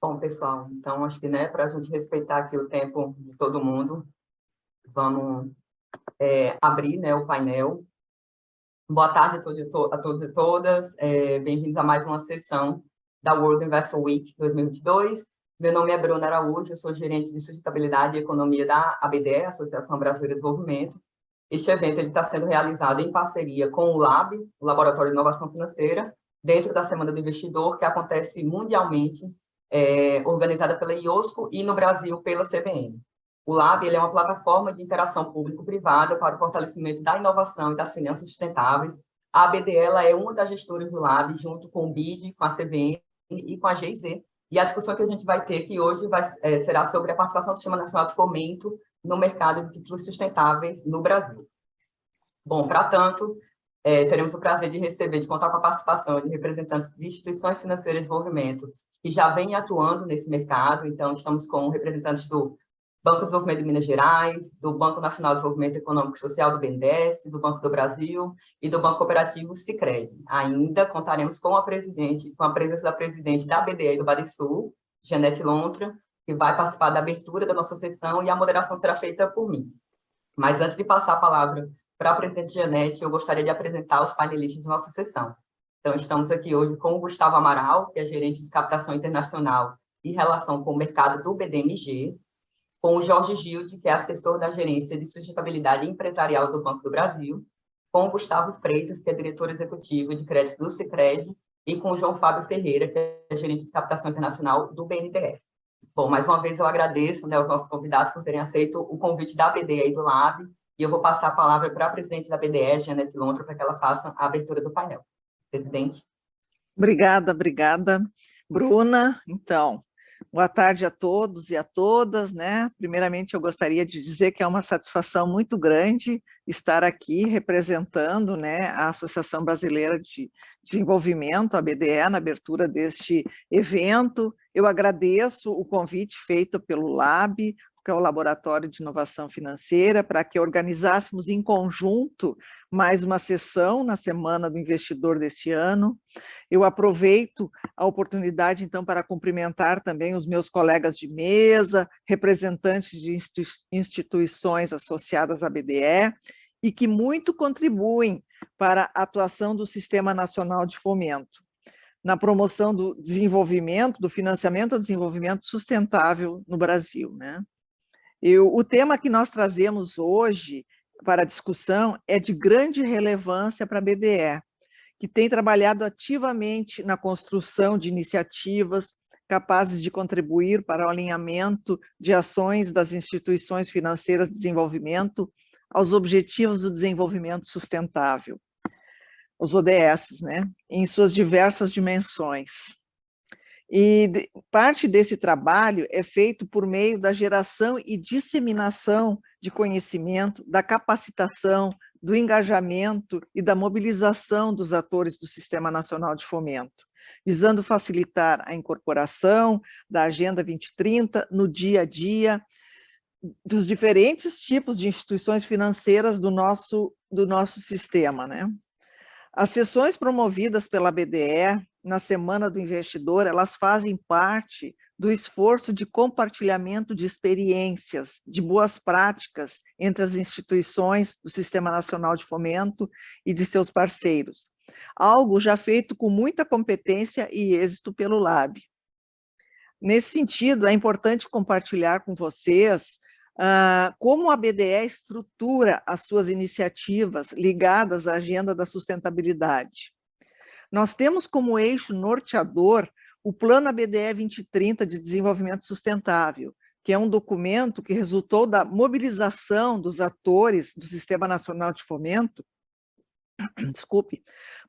Bom, pessoal, então acho que, né, para a gente respeitar aqui o tempo de todo mundo, vamos abrir, né, o painel. Boa tarde a todos e todas, bem-vindos a mais uma sessão da World Investor Week 2022. Meu nome é Bruna Araújo, eu sou gerente de sustentabilidade e economia da ABDE, Associação Brasileira de Desenvolvimento. Este evento está sendo realizado em parceria com o LAB, o Laboratório de Inovação Financeira, dentro da Semana do Investidor, que acontece mundialmente, organizada pela IOSCO e no Brasil pela CVM. O LAB ele é uma plataforma de interação público-privada para o fortalecimento da inovação e das finanças sustentáveis. A ABDE ela é uma das gestoras do LAB, junto com o BID, com a CVM e com a GIZ. E a discussão que a gente vai ter aqui hoje será sobre a participação do Sistema Nacional de Fomento no mercado de títulos sustentáveis no Brasil. Bom, para tanto, teremos o prazer de contar com a participação de representantes de instituições financeiras de desenvolvimento que já vêm atuando nesse mercado. Então, estamos com representantes do Banco de Desenvolvimento de Minas Gerais, do Banco Nacional de Desenvolvimento Econômico e Social, do BNDES, do Banco do Brasil e do Banco Cooperativo Sicredi. Ainda contaremos com a presença da presidente da BDE e do Badesul, Janete Lontra, que vai participar da abertura da nossa sessão e a moderação será feita por mim. Mas antes de passar a palavra para a presidente Janete, eu gostaria de apresentar os painelistas de nossa sessão. Então, estamos aqui hoje com o Gustavo Amaral, que é gerente de captação internacional e relação com o mercado do BDMG, com o Jorge Gilde, que é assessor da gerência de sustentabilidade empresarial do Banco do Brasil, com o Gustavo Freitas, que é diretor executivo de crédito do Sicredi, e com o João Fábio Ferreira, que é gerente de captação internacional do BNDES. Bom, mais uma vez eu agradeço, né, aos nossos convidados por terem aceito o convite da BDE e do LAB, e eu vou passar a palavra para a presidente da BDE, Janete Lontra, para que ela faça a abertura do painel. Presidente. Obrigada, Bruna. Então, boa tarde a todos e a todas, né? Primeiramente, eu gostaria de dizer que é uma satisfação muito grande estar aqui representando, né, a Associação Brasileira de Desenvolvimento, a BDE, na abertura deste evento. Eu agradeço o convite feito pelo LAB, que é o Laboratório de Inovação Financeira, para que organizássemos em conjunto mais uma sessão na Semana do Investidor deste ano. Eu aproveito a oportunidade, então, para cumprimentar também os meus colegas de mesa, representantes de instituições associadas à BDE, e que muito contribuem para a atuação do Sistema Nacional de Fomento, na promoção do desenvolvimento, do financiamento ao desenvolvimento sustentável no Brasil, né? O tema que nós trazemos hoje para a discussão é de grande relevância para a BDE, que tem trabalhado ativamente na construção de iniciativas capazes de contribuir para o alinhamento de ações das instituições financeiras de desenvolvimento aos Objetivos do Desenvolvimento Sustentável, os ODS, né, em suas diversas dimensões. E parte desse trabalho é feito por meio da geração e disseminação de conhecimento, da capacitação, do engajamento e da mobilização dos atores do Sistema Nacional de Fomento, visando facilitar a incorporação da Agenda 2030 no dia a dia dos diferentes tipos de instituições financeiras do nosso sistema, né? As sessões promovidas pela BDE na Semana do Investidor, elas fazem parte do esforço de compartilhamento de experiências, de boas práticas entre as instituições do Sistema Nacional de Fomento e de seus parceiros, algo já feito com muita competência e êxito pelo LAB. Nesse sentido, é importante compartilhar com vocês como a BDE estrutura as suas iniciativas ligadas à agenda da sustentabilidade. Nós temos como eixo norteador o Plano ABDE 2030 de Desenvolvimento Sustentável, que é um documento que resultou da mobilização dos atores do Sistema Nacional de Fomento,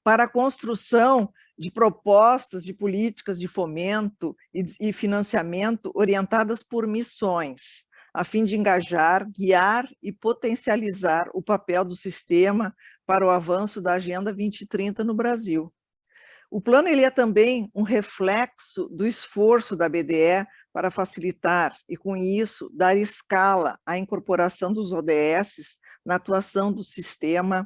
para a construção de propostas de políticas de fomento e financiamento orientadas por missões, a fim de engajar, guiar e potencializar o papel do sistema para o avanço da Agenda 2030 no Brasil. O plano ele é também um reflexo do esforço da BDE para facilitar e, com isso, dar escala à incorporação dos ODS na atuação do sistema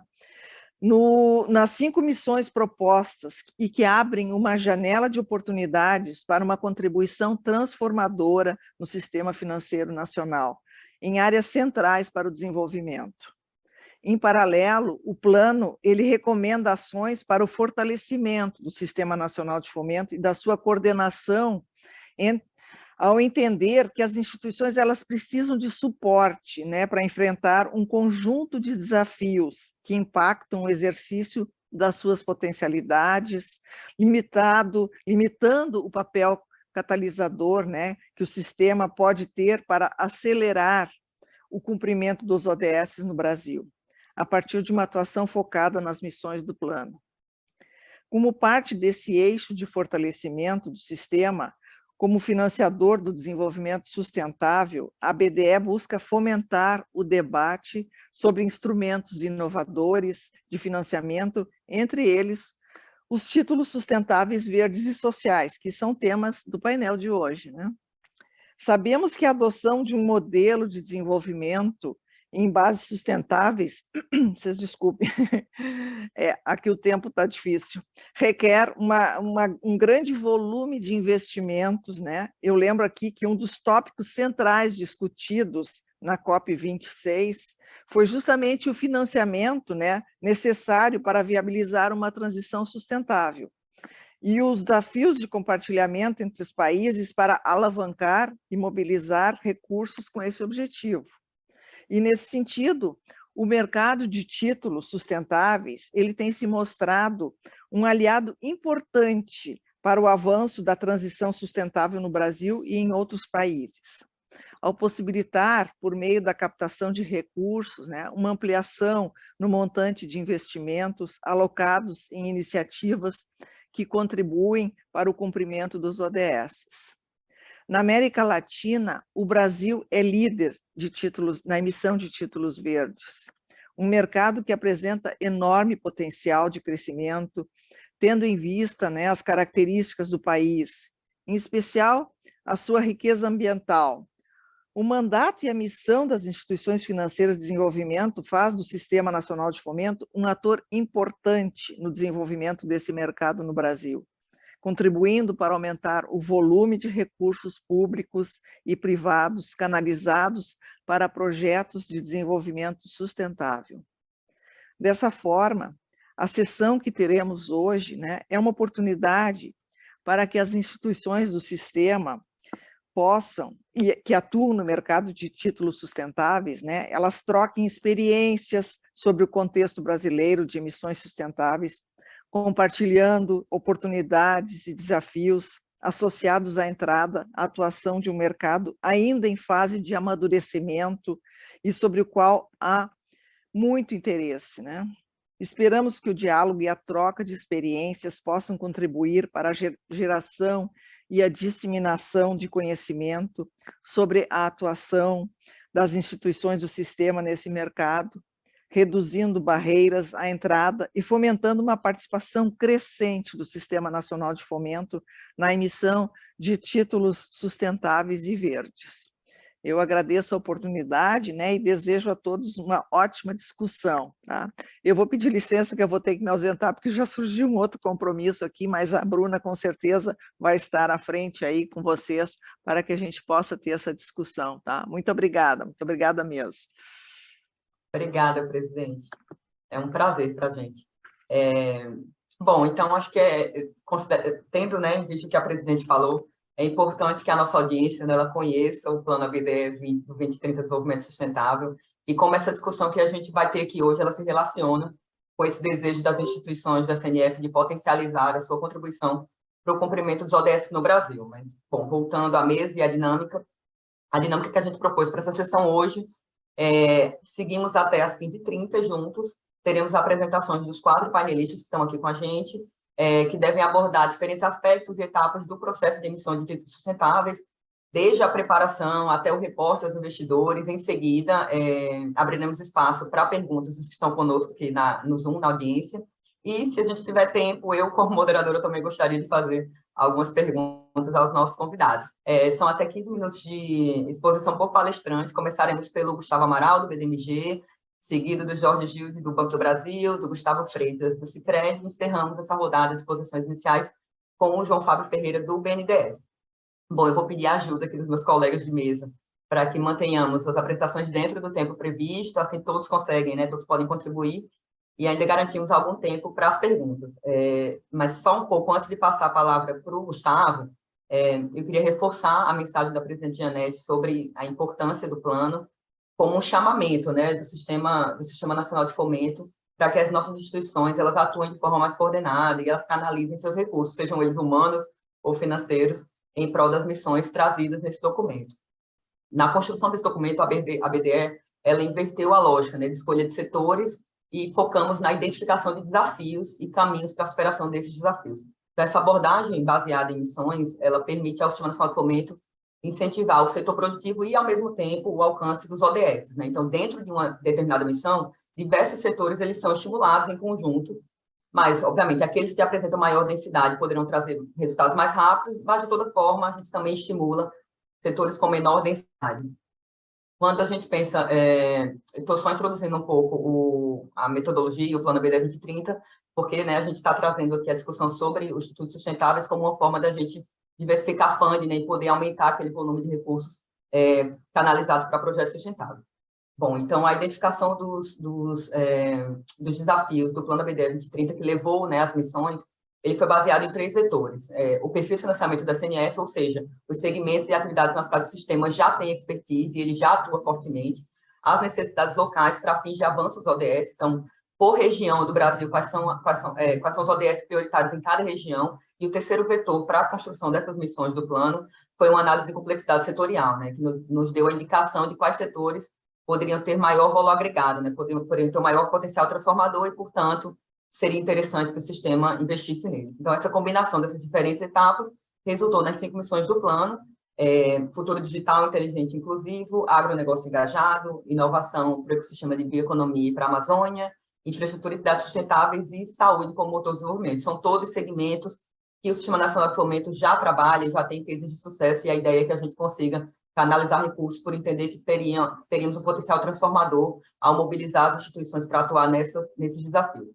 Nas 5 missões propostas e que abrem uma janela de oportunidades para uma contribuição transformadora no sistema financeiro nacional, em áreas centrais para o desenvolvimento. Em paralelo, o plano ele recomenda ações para o fortalecimento do Sistema Nacional de Fomento e da sua coordenação, ao entender que as instituições elas precisam de suporte, né, para enfrentar um conjunto de desafios que impactam o exercício das suas potencialidades, limitando o papel catalisador, né, que o sistema pode ter para acelerar o cumprimento dos ODS no Brasil, a partir de uma atuação focada nas missões do plano. Como parte desse eixo de fortalecimento do sistema, como financiador do desenvolvimento sustentável, a BDE busca fomentar o debate sobre instrumentos inovadores de financiamento, entre eles os títulos sustentáveis verdes e sociais, que são temas do painel de hoje, né? Sabemos que a adoção de um modelo de desenvolvimento em bases sustentáveis, vocês desculpem, aqui o tempo está difícil, requer um grande volume de investimentos, né? Eu lembro aqui que um dos tópicos centrais discutidos na COP26 foi justamente o financiamento, né, necessário para viabilizar uma transição sustentável e os desafios de compartilhamento entre os países para alavancar e mobilizar recursos com esse objetivo. E, nesse sentido, o mercado de títulos sustentáveis ele tem se mostrado um aliado importante para o avanço da transição sustentável no Brasil e em outros países, ao possibilitar, por meio da captação de recursos, né, uma ampliação no montante de investimentos alocados em iniciativas que contribuem para o cumprimento dos ODS. Na América Latina, o Brasil é líder de títulos, na emissão de títulos verdes, um mercado que apresenta enorme potencial de crescimento, tendo em vista, né, as características do país, em especial a sua riqueza ambiental. O mandato e a missão das instituições financeiras de desenvolvimento faz do Sistema Nacional de Fomento um ator importante no desenvolvimento desse mercado no Brasil, contribuindo para aumentar o volume de recursos públicos e privados canalizados para projetos de desenvolvimento sustentável. Dessa forma, a sessão que teremos hoje, né, é uma oportunidade para que as instituições do sistema possam, e que atuam no mercado de títulos sustentáveis, né, elas troquem experiências sobre o contexto brasileiro de emissões sustentáveis, compartilhando oportunidades e desafios associados à entrada, à atuação de um mercado ainda em fase de amadurecimento e sobre o qual há muito interesse, né? Esperamos que o diálogo e a troca de experiências possam contribuir para a geração e a disseminação de conhecimento sobre a atuação das instituições do sistema nesse mercado, reduzindo barreiras à entrada e fomentando uma participação crescente do Sistema Nacional de Fomento na emissão de títulos sustentáveis e verdes. Eu agradeço a oportunidade, né, e desejo a todos uma ótima discussão. Tá? Eu vou pedir licença que eu vou ter que me ausentar, porque já surgiu um outro compromisso aqui, mas a Bruna, com certeza, vai estar à frente aí com vocês para que a gente possa ter essa discussão. Tá? Muito obrigada mesmo. Obrigada, presidente. É um prazer para a gente. Bom, então, acho que tendo, né, em vista o que a presidente falou, é importante que a nossa audiência, né, ela conheça o Plano ABDE do 2030 Desenvolvimento Sustentável e como essa discussão que a gente vai ter aqui hoje, ela se relaciona com esse desejo das instituições da CNF de potencializar a sua contribuição para o cumprimento dos ODS no Brasil. Mas, bom, voltando à mesa e à dinâmica que a gente propôs para essa sessão hoje, seguimos até às 15h30 juntos, teremos apresentações dos 4 painelistas que estão aqui com a gente, que devem abordar diferentes aspectos e etapas do processo de emissão de títulos sustentáveis, desde a preparação até o reporte aos investidores. Em seguida, abriremos espaço para perguntas dos que estão conosco aqui no Zoom, na audiência, e se a gente tiver tempo, eu, como moderadora, também gostaria de fazer algumas perguntas aos nossos convidados. São até 15 minutos de exposição por palestrante. Começaremos pelo Gustavo Amaral, do BDMG, seguido do Jorge Gilde, do Banco do Brasil, do Gustavo Freitas, do Sicredi, e encerramos essa rodada de exposições iniciais com o João Fábio Ferreira, do BNDES. Bom, eu vou pedir a ajuda aqui dos meus colegas de mesa para que mantenhamos as apresentações dentro do tempo previsto, assim todos conseguem, né, todos podem contribuir, e ainda garantimos algum tempo para as perguntas. Mas só um pouco antes de passar a palavra para o Gustavo, eu queria reforçar a mensagem da presidente Janete sobre a importância do plano como um chamamento, né, do Sistema Nacional de Fomento, para que as nossas instituições elas atuem de forma mais coordenada e elas canalizem seus recursos, sejam eles humanos ou financeiros, em prol das missões trazidas nesse documento. Na construção desse documento, a BDE ela inverteu a lógica, né, de escolha de setores e focamos na identificação de desafios e caminhos para a superação desses desafios. Então, essa abordagem baseada em missões, ela permite ao Sistema Nacional de Fomento incentivar o setor produtivo e, ao mesmo tempo, o alcance dos ODS, né? Então, dentro de uma determinada missão, diversos setores eles são estimulados em conjunto, mas, obviamente, aqueles que apresentam maior densidade poderão trazer resultados mais rápidos, mas, de toda forma, a gente também estimula setores com menor densidade. Quando a gente pensa, estou só introduzindo um pouco a metodologia e o Plano BD 2030, porque, né, a gente está trazendo aqui a discussão sobre os institutos sustentáveis como uma forma da gente diversificar funding, né, e poder aumentar aquele volume de recursos canalizados para projetos sustentáveis. Bom, então, a identificação dos desafios do Plano BD 2030, que levou, né, as missões, ele foi baseado em 3 vetores. O perfil de financiamento da CNF, ou seja, os segmentos e atividades nas quais o sistema já tem expertise e ele já atua fortemente, as necessidades locais para fins de avanço dos ODS, então, por região do Brasil, quais são os ODS prioritários em cada região, e o terceiro vetor para a construção dessas missões do plano foi uma análise de complexidade setorial, né, que nos deu a indicação de quais setores poderiam ter maior valor agregado, né, poderiam ter um maior potencial transformador e, portanto, seria interessante que o sistema investisse nele. Então, essa combinação dessas diferentes etapas resultou nas 5 missões do plano: futuro digital, inteligente e inclusivo, agronegócio engajado, inovação para o ecossistema de bioeconomia e para a Amazônia, infraestrutura e cidades sustentáveis e saúde como motor de desenvolvimento. São todos segmentos que o Sistema Nacional de Fomento já trabalha, já tem cases de sucesso, e a ideia é que a gente consiga canalizar recursos por entender que teríamos um potencial transformador ao mobilizar as instituições para atuar nesses desafios.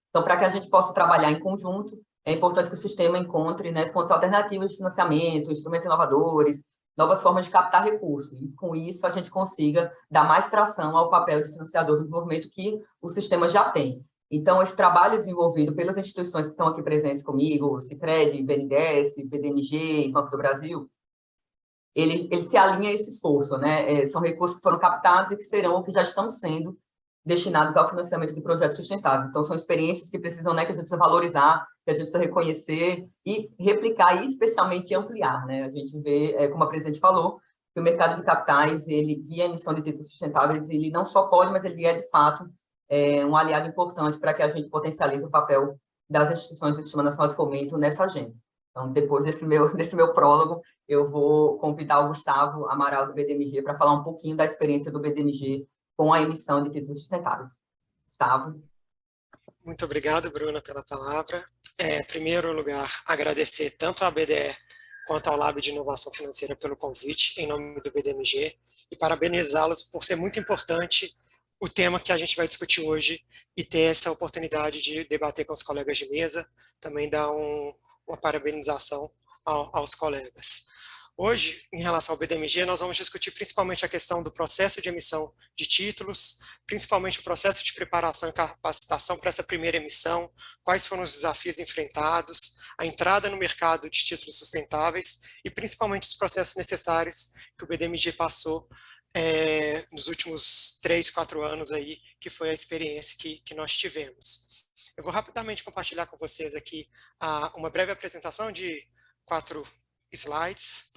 Então, para que a gente possa trabalhar em conjunto, é importante que o sistema encontre, né, fontes alternativas de financiamento, instrumentos inovadores, novas formas de captar recursos. E, com isso, a gente consiga dar mais tração ao papel de financiador do desenvolvimento que o sistema já tem. Então, esse trabalho desenvolvido pelas instituições que estão aqui presentes comigo, Sicredi, BNDES, BDMG, Banco do Brasil, ele se alinha a esse esforço, né? São recursos que foram captados e que serão ou que já estão sendo destinados ao financiamento de projetos sustentáveis. Então, são experiências que precisam, né, que a gente precisa valorizar, que a gente precisa reconhecer e replicar e, especialmente, ampliar, né? A gente vê, como a presidente falou, que o mercado de capitais, ele, via emissão de títulos sustentáveis, ele não só pode, mas ele é, de fato, um aliado importante para que a gente potencialize o papel das instituições do Sistema Nacional de Fomento nessa agenda. Então, depois desse meu prólogo, eu vou convidar o Gustavo Amaral, do BDMG, para falar um pouquinho da experiência do BDMG com a emissão de títulos sustentáveis. Gustavo. Muito obrigado, Bruna, pela palavra. Em primeiro lugar, agradecer tanto à BDE quanto ao Lab de Inovação Financeira pelo convite, em nome do BDMG, e parabenizá-los por ser muito importante o tema que a gente vai discutir hoje e ter essa oportunidade de debater com os colegas de mesa, também dar uma parabenização aos colegas. Hoje, em relação ao BDMG, nós vamos discutir principalmente a questão do processo de emissão de títulos, principalmente o processo de preparação e capacitação para essa primeira emissão, quais foram os desafios enfrentados, a entrada no mercado de títulos sustentáveis e principalmente os processos necessários que o BDMG passou nos últimos 3, 4 anos aí, que foi a experiência que nós tivemos. Eu vou rapidamente compartilhar com vocês aqui uma breve apresentação de 4 slides.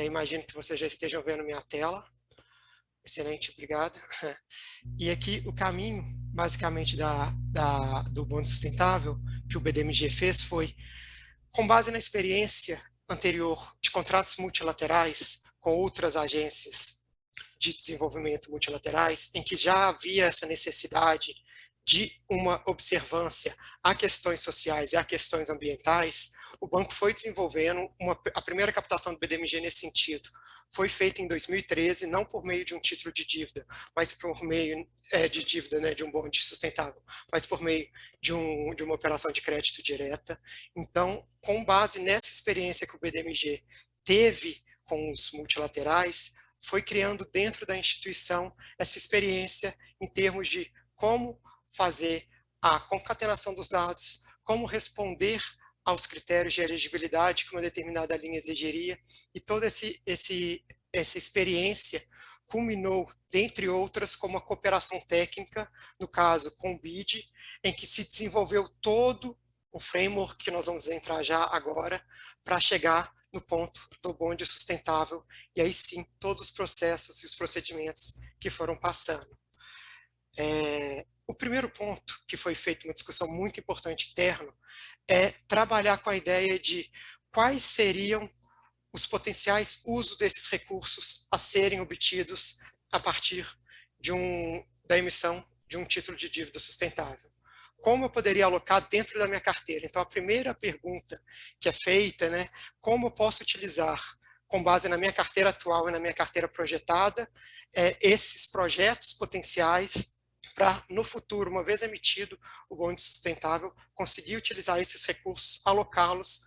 Imagino que vocês já estejam vendo minha tela. Excelente, obrigado. E aqui o caminho, basicamente, do Bônus Sustentável que o BDMG fez foi, com base na experiência anterior de contratos multilaterais com outras agências de desenvolvimento multilaterais, em que já havia essa necessidade de uma observância a questões sociais e a questões ambientais, o banco foi desenvolvendo a primeira captação do BDMG nesse sentido, foi feita em 2013, não por meio de um título de dívida, mas por meio de dívida, né, de um bonde sustentável, mas por meio de uma operação de crédito direta. Então, com base nessa experiência que o BDMG teve com os multilaterais, foi criando dentro da instituição essa experiência em termos de como fazer a concatenação dos dados, como responder aos critérios de elegibilidade que uma determinada linha exigiria, e toda essa experiência culminou, dentre outras, como a cooperação técnica, no caso com o BID, em que se desenvolveu todo o framework que nós vamos entrar já agora, para chegar no ponto do bonde sustentável, e aí sim, todos os processos e os procedimentos que foram passando. O primeiro ponto, que foi feito uma discussão muito importante interno, é trabalhar com a ideia de quais seriam os potenciais usos desses recursos a serem obtidos a partir da emissão de um título de dívida sustentável. Como eu poderia alocar dentro da minha carteira? Então, a primeira pergunta que é feita, né, como eu posso utilizar, com base na minha carteira atual e na minha carteira projetada, esses projetos potenciais para, no futuro, uma vez emitido o bonde sustentável, conseguir utilizar esses recursos, alocá-los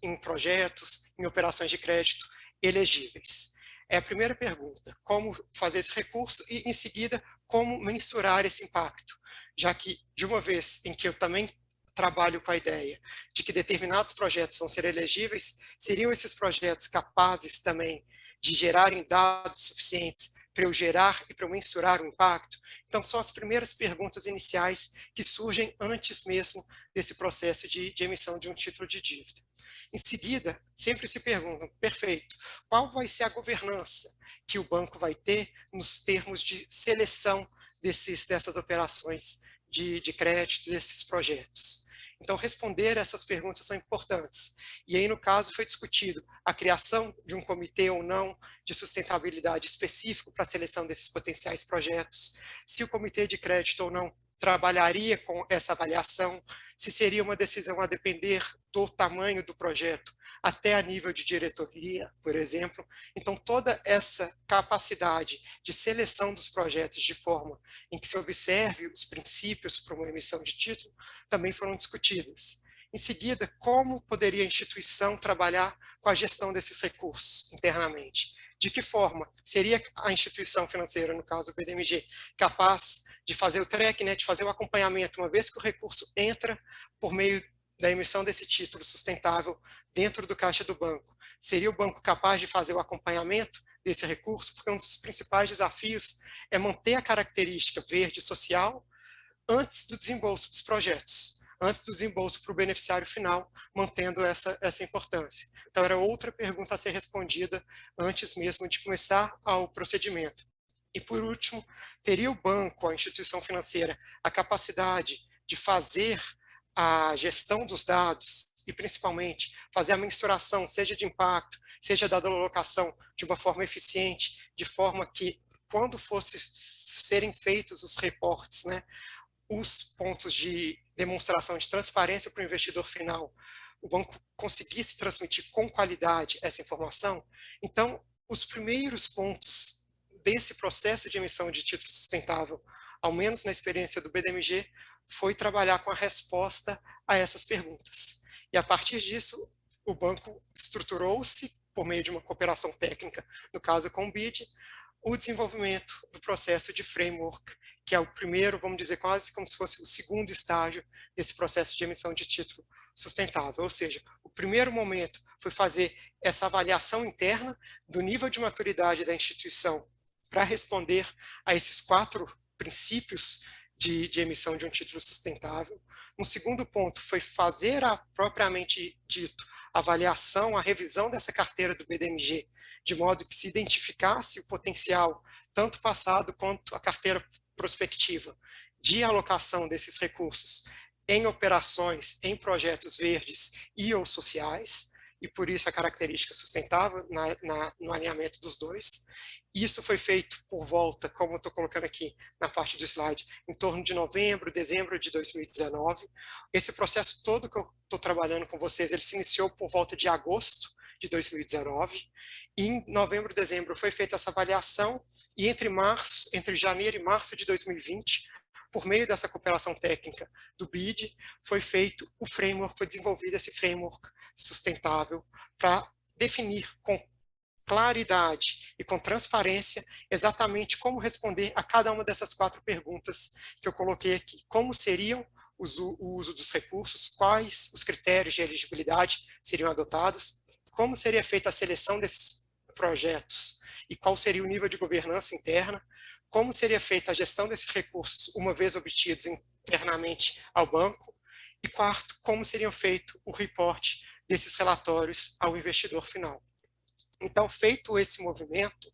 em projetos, em operações de crédito elegíveis. É a primeira pergunta, como fazer esse recurso e, em seguida, como mensurar esse impacto, já que, de uma vez em que eu também trabalho com a ideia de que determinados projetos vão ser elegíveis, seriam esses projetos capazes também de gerarem dados suficientes para eu gerar e para eu mensurar o impacto? Então, são as primeiras perguntas iniciais que surgem antes mesmo desse processo de emissão de um título de dívida. Em seguida, sempre se perguntam, perfeito, qual vai ser a governança que o banco vai ter nos termos de seleção dessas operações de crédito, desses projetos? Então, responder essas perguntas são importantes. E aí, no caso, foi discutido a criação de um comitê ou não de sustentabilidade específico para a seleção desses potenciais projetos, se o comitê de crédito ou não trabalharia com essa avaliação, se seria uma decisão a depender do tamanho do projeto, até a nível de diretoria, por exemplo. Então, toda essa capacidade de seleção dos projetos de forma em que se observe os princípios para uma emissão de título também foram discutidas. Em seguida, como poderia a instituição trabalhar com a gestão desses recursos internamente? De que forma seria a instituição financeira, no caso o BDMG, capaz de fazer o track, né, de fazer o acompanhamento, uma vez que o recurso entra por meio da emissão desse título sustentável dentro do caixa do banco? Seria o banco capaz de fazer o acompanhamento desse recurso? Porque um dos principais desafios é manter a característica verde social antes do desembolso dos projetos, antes do desembolso para o beneficiário final, mantendo essa importância. Então, era outra pergunta a ser respondida antes mesmo de começar o procedimento. E, por último, teria o banco, a instituição financeira, a capacidade de fazer a gestão dos dados e, principalmente, fazer a mensuração, seja de impacto, seja da alocação, de uma forma eficiente, de forma que, quando fosse serem feitos os reportes, né, os pontos de demonstração de transparência para o investidor final, o banco conseguisse transmitir com qualidade essa informação? Então, os primeiros pontos desse processo de emissão de título sustentável, ao menos na experiência do BDMG, foi trabalhar com a resposta a essas perguntas. E, a partir disso, o banco estruturou-se, por meio de uma cooperação técnica, no caso com o BID, o desenvolvimento do processo de framework, que é o primeiro, vamos dizer, quase como se fosse o segundo estágio desse processo de emissão de título sustentável. Ou seja, o primeiro momento foi fazer essa avaliação interna do nível de maturidade da instituição para responder a esses 4 princípios de emissão de um título sustentável. Um segundo ponto foi fazer propriamente dito a avaliação, a revisão dessa carteira do BDMG, de modo que se identificasse o potencial, tanto passado quanto a carteira prospectiva, de alocação desses recursos em operações, em projetos verdes e ou sociais, e por isso a característica sustentável no alinhamento dos dois. Isso foi feito por volta, como eu estou colocando aqui na parte do slide, em torno de novembro, dezembro de 2019. Esse processo todo que eu estou trabalhando com vocês, ele se iniciou por volta de agosto de 2019. E em novembro, dezembro, foi feita essa avaliação, e entre janeiro e março de 2020, por meio dessa cooperação técnica do BID, foi feito o framework, foi desenvolvido esse framework sustentável para definir com claridade e com transparência exatamente como responder a cada uma dessas 4 perguntas que eu coloquei aqui. Como seriam o uso dos recursos, quais os critérios de elegibilidade seriam adotados, como seria feita a seleção desses projetos e qual seria o nível de governança interna, como seria feita a gestão desses recursos uma vez obtidos internamente ao banco, e quarto, como seriam feito o reporte desses relatórios ao investidor final. Então, feito esse movimento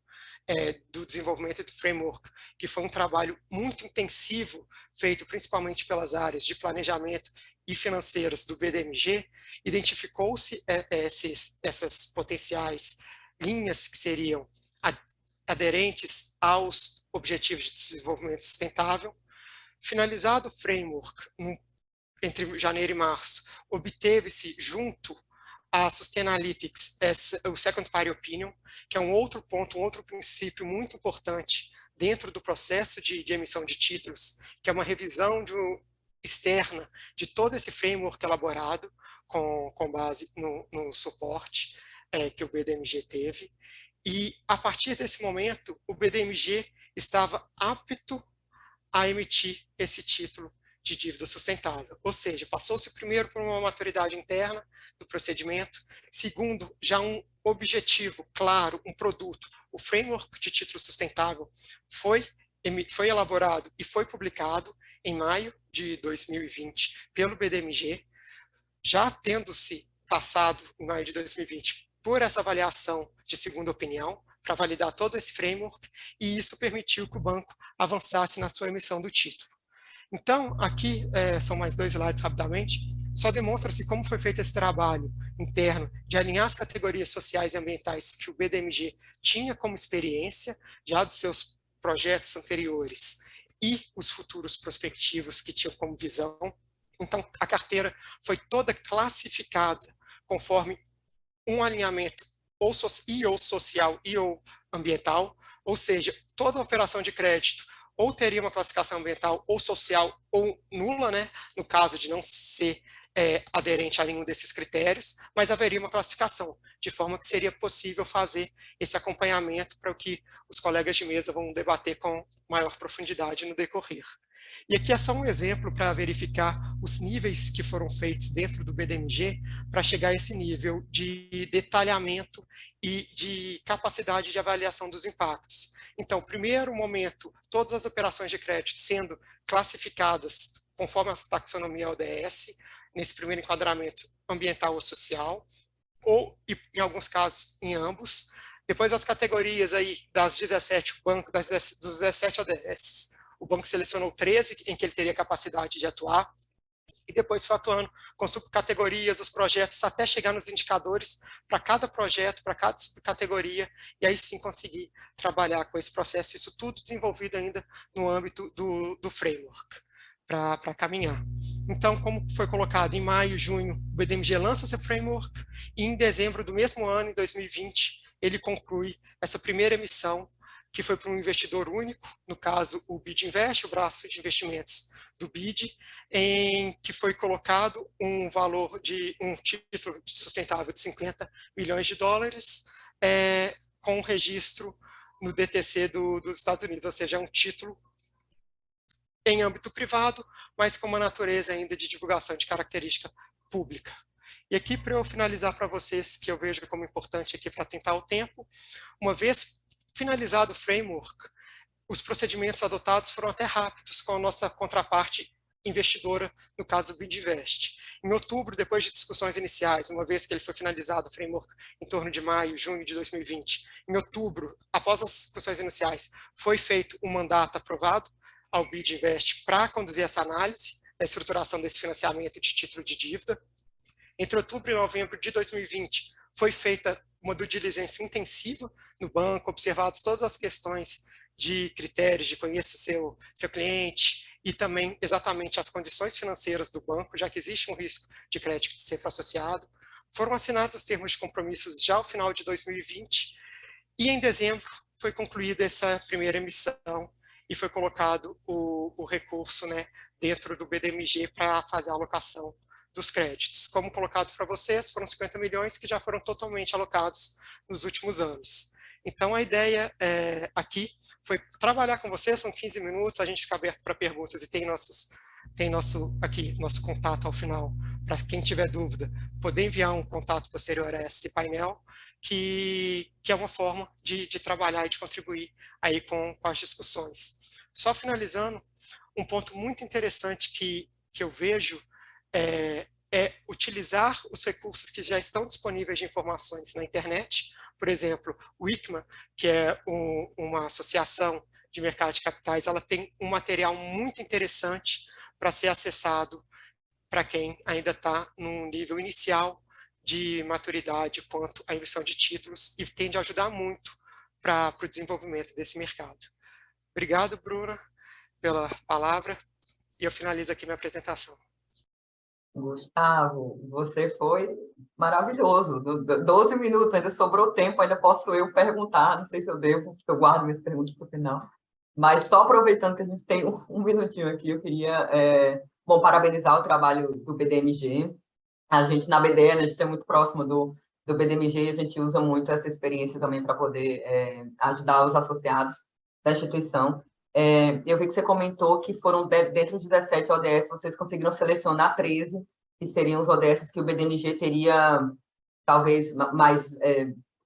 do desenvolvimento do framework, que foi um trabalho muito intensivo, feito principalmente pelas áreas de planejamento e financeiras do BDMG, identificou-se essas potenciais linhas que seriam aderentes aos Objetivos de Desenvolvimento Sustentável. Finalizado o framework, entre janeiro e março, obteve-se junto a Sustainalytics, o Second Party Opinion, que é um outro ponto, um outro princípio muito importante dentro do processo de emissão de títulos, que é uma revisão externa de todo esse framework elaborado com base no suporte que o BDMG teve. E, a partir desse momento, o BDMG estava apto a emitir esse título de dívida sustentável. Ou seja, passou-se primeiro por uma maturidade interna do procedimento, segundo, já um objetivo claro, um produto. O framework de título sustentável foi elaborado e foi publicado em maio de 2020 pelo BDMG, já tendo-se passado, em maio de 2020, por essa avaliação de segunda opinião, para validar todo esse framework, e isso permitiu que o banco avançasse na sua emissão do título. Então, aqui são mais 2 slides rapidamente, só demonstra-se como foi feito esse trabalho interno de alinhar as categorias sociais e ambientais que o BDMG tinha como experiência, já dos seus projetos anteriores, e os futuros prospectivos que tinham como visão. Então, a carteira foi toda classificada conforme um alinhamento ou social e ou ambiental, ou seja, toda operação de crédito ou teria uma classificação ambiental ou social ou nula, né, no caso de não ser aderente a nenhum desses critérios, mas haveria uma classificação, de forma que seria possível fazer esse acompanhamento para o que os colegas de mesa vão debater com maior profundidade no decorrer. E aqui é só um exemplo para verificar os níveis que foram feitos dentro do BDMG para chegar a esse nível de detalhamento e de capacidade de avaliação dos impactos. Então, primeiro momento, todas as operações de crédito sendo classificadas conforme a taxonomia ODS, nesse primeiro enquadramento ambiental ou social, ou, em alguns casos, em ambos. Depois, as categorias aí das 17, dos 17 ODS, o banco selecionou 13 em que ele teria capacidade de atuar, e depois foi atuando com subcategorias, os projetos, até chegar nos indicadores para cada projeto, para cada subcategoria, e aí sim conseguir trabalhar com esse processo, isso tudo desenvolvido ainda no âmbito do framework, para caminhar. Então, como foi colocado em maio, junho, o BDMG lança esse framework, e em dezembro do mesmo ano, em 2020, ele conclui essa primeira emissão, que foi para um investidor único, no caso o BID Invest, o braço de investimentos do BID, em que foi colocado um valor de um título sustentável de 50 milhões de dólares, com registro no DTC dos Estados Unidos, ou seja, é um título em âmbito privado, mas com uma natureza ainda de divulgação de característica pública. E aqui, para eu finalizar para vocês, que eu vejo como importante aqui para tentar o tempo, uma vez finalizado o framework, os procedimentos adotados foram até rápidos com a nossa contraparte investidora, no caso do BID Invest. Em outubro, depois de discussões iniciais, uma vez que ele foi finalizado o framework em torno de maio, junho de 2020, em outubro, após as discussões iniciais, foi feito um mandato aprovado ao BID Invest para conduzir essa análise da estruturação desse financiamento de título de dívida. Entre outubro e novembro de 2020, foi feita uma due diligence intensiva no banco, observadas todas as questões de critérios de conhecer seu cliente e também exatamente as condições financeiras do banco, já que existe um risco de crédito de cifra associado. Foram assinados os termos de compromissos já ao final de 2020 e em dezembro foi concluída essa primeira emissão e foi colocado o recurso, né, dentro do BDMG para fazer a alocação dos créditos. Como colocado para vocês, foram 50 milhões que já foram totalmente alocados nos últimos anos. Então, a ideia aqui foi trabalhar com vocês, são 15 minutos, a gente fica aberto para perguntas e tem nosso contato ao final, para quem tiver dúvida, poder enviar um contato posterior a esse painel, que é uma forma de trabalhar e de contribuir aí com as discussões. Só finalizando, um ponto muito interessante que eu vejo é utilizar os recursos que já estão disponíveis de informações na internet. Por exemplo, o ICMA, que é uma associação de mercado de capitais, ela tem um material muito interessante para ser acessado para quem ainda está num nível inicial de maturidade quanto à emissão de títulos e tende a ajudar muito para o desenvolvimento desse mercado. Obrigado, Bruna, pela palavra, e eu finalizo aqui minha apresentação. Gustavo, você foi maravilhoso. 12 minutos, ainda sobrou tempo, ainda posso eu perguntar, não sei se eu devo, porque eu guardo minhas perguntas para o final. Mas só aproveitando que a gente tem um minutinho aqui, eu queria, parabenizar o trabalho do BDMG. A gente, na BDE, a gente é muito próximo do BDMG e a gente usa muito essa experiência também para poder ajudar os associados da instituição. Eu vi que você comentou que foram dentro de 17 ODS, vocês conseguiram selecionar 13, que seriam os ODS que o BDMG teria, talvez, mais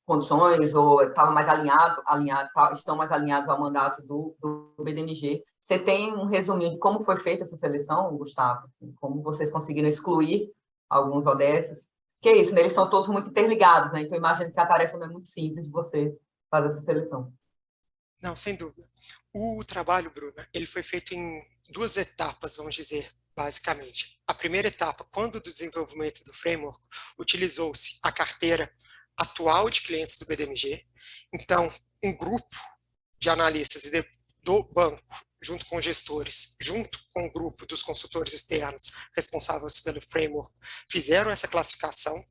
condições, ou estão mais alinhados ao mandato do BDMG. Você tem um resuminho de como foi feita essa seleção, Gustavo? Como vocês conseguiram excluir alguns ODS? Que é isso, né? Eles são todos muito interligados, né? Então, imagino que a tarefa não é muito simples de você fazer essa seleção. Não, sem dúvida. O trabalho, Bruna, ele foi feito em 2 etapas, vamos dizer, basicamente. A primeira etapa, quando do desenvolvimento do framework, utilizou-se a carteira atual de clientes do BDMG. Então, um grupo de analistas do banco, junto com gestores, junto com o grupo dos consultores externos responsáveis pelo framework, fizeram essa classificação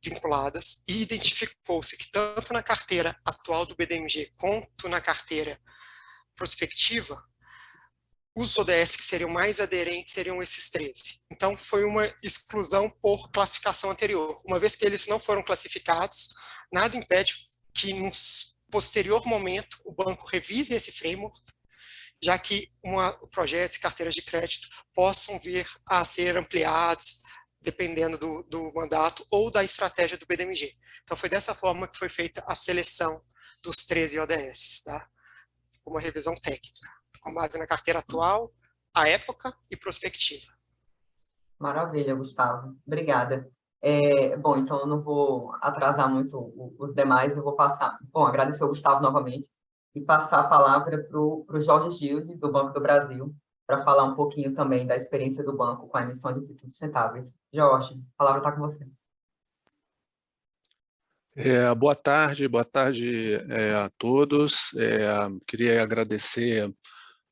vinculadas e identificou-se que tanto na carteira atual do BDMG quanto na carteira prospectiva, os ODS que seriam mais aderentes seriam esses 13. Então, foi uma exclusão por classificação anterior. Uma vez que eles não foram classificados, nada impede que, num posterior momento, o banco revise esse framework, já que projetos e carteiras de crédito possam vir a ser ampliados, dependendo do mandato ou da estratégia do BDMG. Então, foi dessa forma que foi feita a seleção dos 13 ODS, tá? Uma revisão técnica, com base na carteira atual, a época e prospectiva. Maravilha, Gustavo. Obrigada. Bom, então eu não vou atrasar muito os demais, eu vou passar... Bom, agradecer ao Gustavo novamente e passar a palavra para o Jorge Gilde, do Banco do Brasil, para falar um pouquinho também da experiência do banco com a emissão de títulos sustentáveis. Jorge, a palavra está com você. Boa tarde a todos. Queria agradecer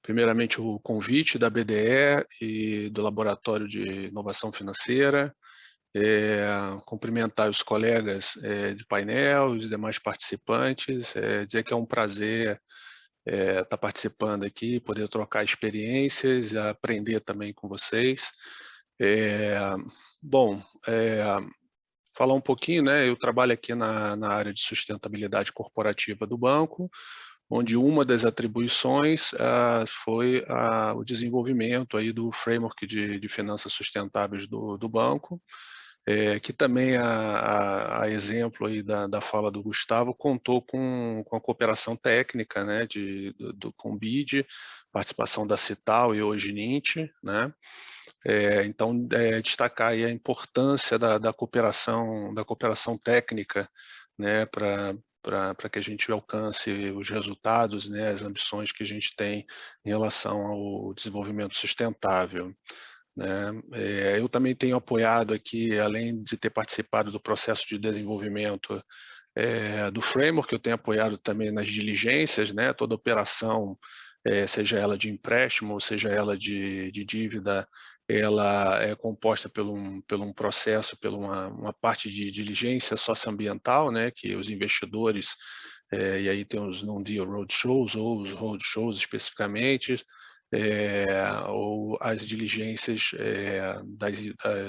primeiramente o convite da BDE e do Laboratório de Inovação Financeira, cumprimentar os colegas de painel, os demais participantes, dizer que é um prazer estar participando aqui, poder trocar experiências, aprender também com vocês. Falar um pouquinho, né? Eu trabalho aqui na área de sustentabilidade corporativa do banco, onde uma das atribuições foi o desenvolvimento aí do framework de finanças sustentáveis do banco, que também, a exemplo aí da fala do Gustavo, contou com a cooperação técnica, né, com o BID, participação da Cital e hoje NINT, né? Então, destacar aí a importância da cooperação técnica, né, para que a gente alcance os resultados, né, as ambições que a gente tem em relação ao desenvolvimento sustentável, né? Eu também tenho apoiado aqui, além de ter participado do processo de desenvolvimento do framework, eu tenho apoiado também nas diligências, né, toda operação, seja ela de empréstimo, seja ela de dívida, ela é composta por um processo, por uma parte de diligência socioambiental, né, que os investidores, e aí tem os non-deal roadshows, ou os roadshows especificamente, ou as diligências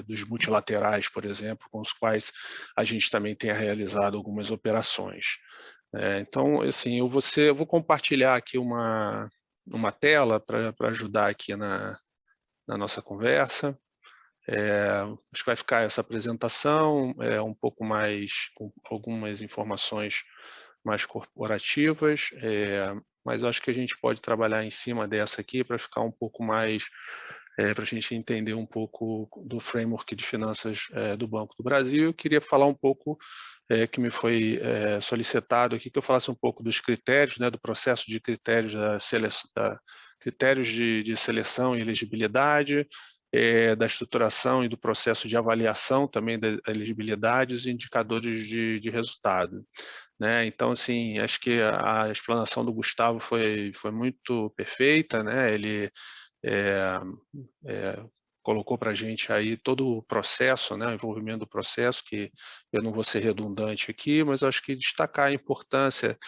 dos multilaterais, por exemplo, com os quais a gente também tem realizado algumas operações. Então, assim, eu vou compartilhar aqui uma tela para ajudar aqui na nossa conversa. Acho que vai ficar essa apresentação, um pouco mais, com algumas informações mais corporativas, mas eu acho que a gente pode trabalhar em cima dessa aqui para ficar um pouco mais, para a gente entender um pouco do framework de finanças do Banco do Brasil. Eu queria falar um pouco, que me foi solicitado aqui, que eu falasse um pouco dos critérios, né, do processo de critérios, critérios de seleção e elegibilidade, da estruturação e do processo de avaliação também da elegibilidade e os indicadores de resultado. Né? Então, assim, acho que a explanação do Gustavo foi muito perfeita, né? Ele colocou para a gente aí todo o processo, né? O envolvimento do processo, que eu não vou ser redundante aqui, mas acho que destacar a importância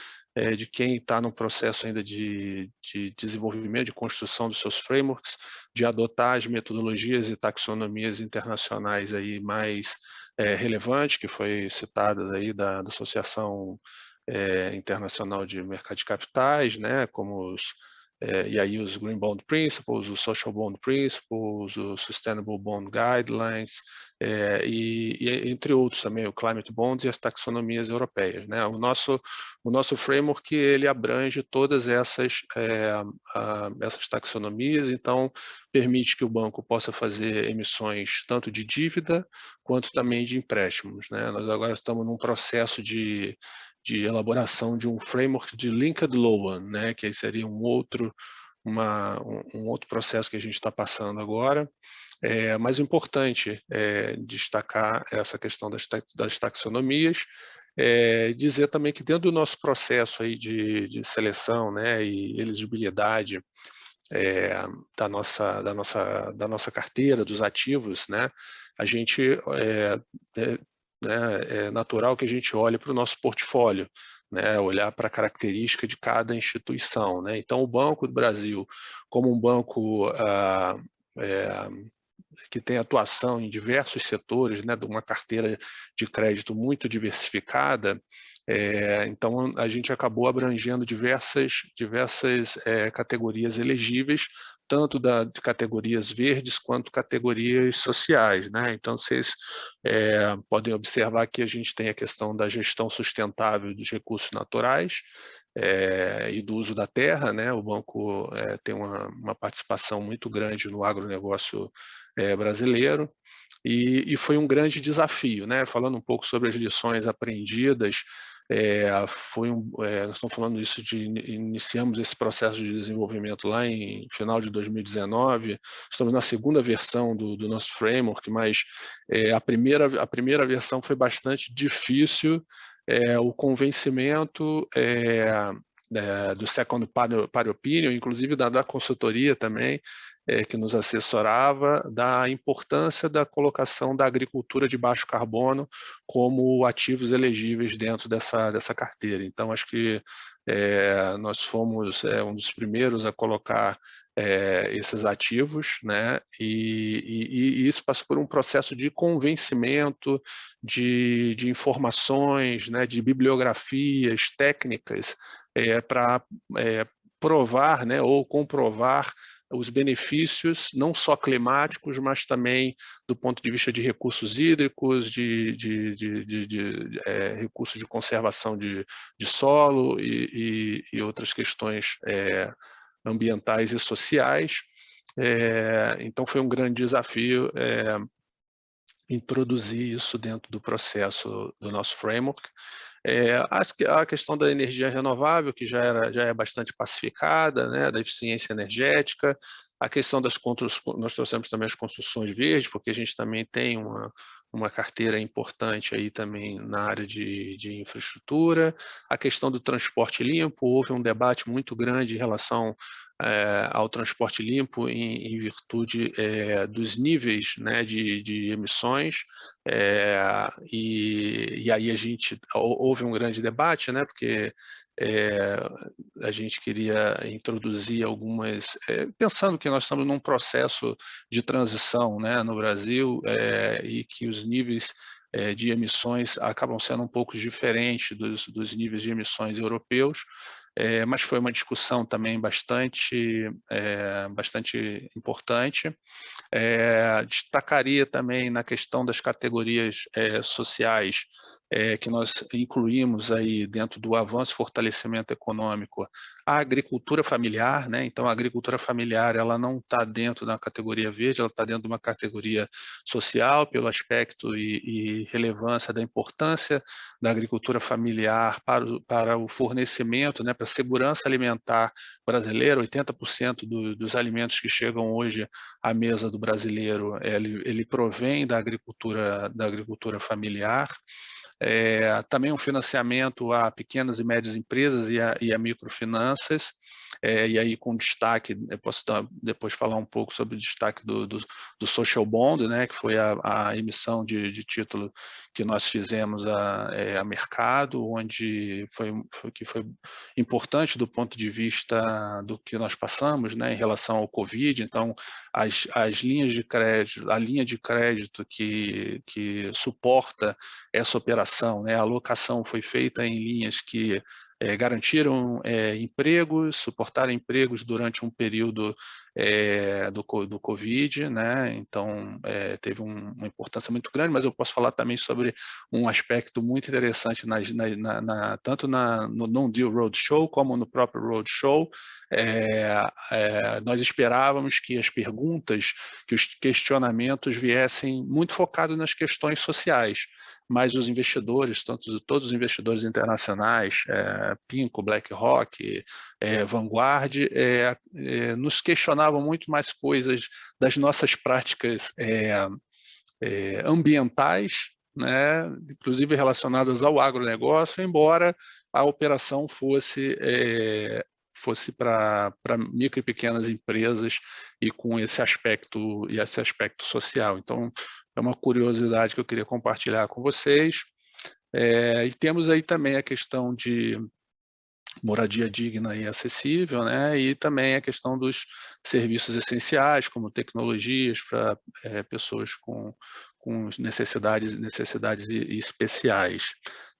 de quem está no processo ainda de desenvolvimento, de construção dos seus frameworks, de adotar as metodologias e taxonomias internacionais aí mais relevantes, que foi citadas aí da Associação Internacional de Mercado de Capitais, né, como e aí os Green Bond Principles, os Social Bond Principles, os Sustainable Bond Guidelines, e entre outros também, o Climate Bonds e as taxonomias europeias. Né? O nosso framework, ele abrange todas essas taxonomias, então permite que o banco possa fazer emissões tanto de dívida quanto também de empréstimos. Né? Nós agora estamos num processo de elaboração de um framework de linked loan, né, que aí seria um outro processo que a gente está passando agora. Mas o importante é destacar essa questão das taxonomias, dizer também que dentro do nosso processo aí de seleção, né, e elegibilidade da nossa carteira, dos ativos, né, a gente é natural que a gente olhe para o nosso portfólio, né, olhar para a característica de cada instituição. Né? Então, o Banco do Brasil, como um banco que tem atuação em diversos setores, né, de uma carteira de crédito muito diversificada, então a gente acabou abrangendo diversas categorias elegíveis, tanto de categorias verdes quanto categorias sociais. Né? Então, vocês podem observar que a gente tem a questão da gestão sustentável dos recursos naturais e do uso da terra. Né? O banco tem uma participação muito grande no agronegócio brasileiro, e foi um grande desafio. Né? Falando um pouco sobre as lições aprendidas, nós estamos falando isso iniciamos esse processo de desenvolvimento lá em final de 2019, estamos na segunda versão do nosso framework, mas a primeira versão foi bastante difícil, o convencimento do Second Party Opinion, inclusive da consultoria também, que nos assessorava, da importância da colocação da agricultura de baixo carbono como ativos elegíveis dentro dessa carteira. Então, acho que nós fomos um dos primeiros a colocar esses ativos, né? E isso passa por um processo de convencimento, de informações, né? De bibliografias técnicas para provar, né? Ou comprovar os benefícios, não só climáticos, mas também do ponto de vista de recursos hídricos, de recursos de conservação de solo e outras questões ambientais e sociais. Então, foi um grande desafio introduzir isso dentro do processo do nosso framework. A questão da energia renovável, que já é bastante pacificada, né, da eficiência energética, a questão das construções, nós trouxemos também as construções verdes, porque a gente também tem uma carteira importante aí também na área de infraestrutura, a questão do transporte limpo, houve um debate muito grande em relação ao transporte limpo em virtude dos níveis, né, de emissões, e aí houve um grande debate, né, porque a gente queria introduzir algumas, pensando que nós estamos num processo de transição, né, no Brasil, e que os níveis de emissões acabam sendo um pouco diferentes dos níveis de emissões europeus, mas foi uma discussão também bastante importante. Destacaria também na questão das categorias sociais, que nós incluímos aí dentro do avanço e fortalecimento econômico, a agricultura familiar, né? Então, a agricultura familiar, ela não está dentro da categoria verde, ela está dentro de uma categoria social, pelo aspecto e relevância da importância da agricultura familiar para o fornecimento, né, para a segurança alimentar brasileira. 80% dos alimentos que chegam hoje à mesa do brasileiro, ele provém da agricultura familiar. Também um financiamento a pequenas e médias empresas e a microfinanças, e aí com destaque, eu posso depois falar um pouco sobre o destaque do Social Bond, né, que foi a emissão de título que nós fizemos a mercado, onde foi importante do ponto de vista do que nós passamos, né, em relação ao Covid. Então, as linhas de crédito, a linha de crédito que suporta essa operação, né, a alocação foi feita em linhas que garantiram empregos, suportaram empregos durante um período do Covid, né? Então teve uma importância muito grande, mas eu posso falar também sobre um aspecto muito interessante tanto no Non-Deal Roadshow como no próprio Roadshow. Nós esperávamos que as perguntas, que os questionamentos viessem muito focados nas questões sociais, mas os investidores, todos os investidores internacionais, PIMCO, BlackRock, Vanguard, nos questionavam muito mais coisas das nossas práticas ambientais, né, inclusive relacionadas ao agronegócio, embora a operação fosse para micro e pequenas empresas e com esse aspecto social. Então, é uma curiosidade que eu queria compartilhar com vocês. E temos aí também a questão de moradia digna e acessível, né? E também a questão dos serviços essenciais, como tecnologias para pessoas com necessidades especiais,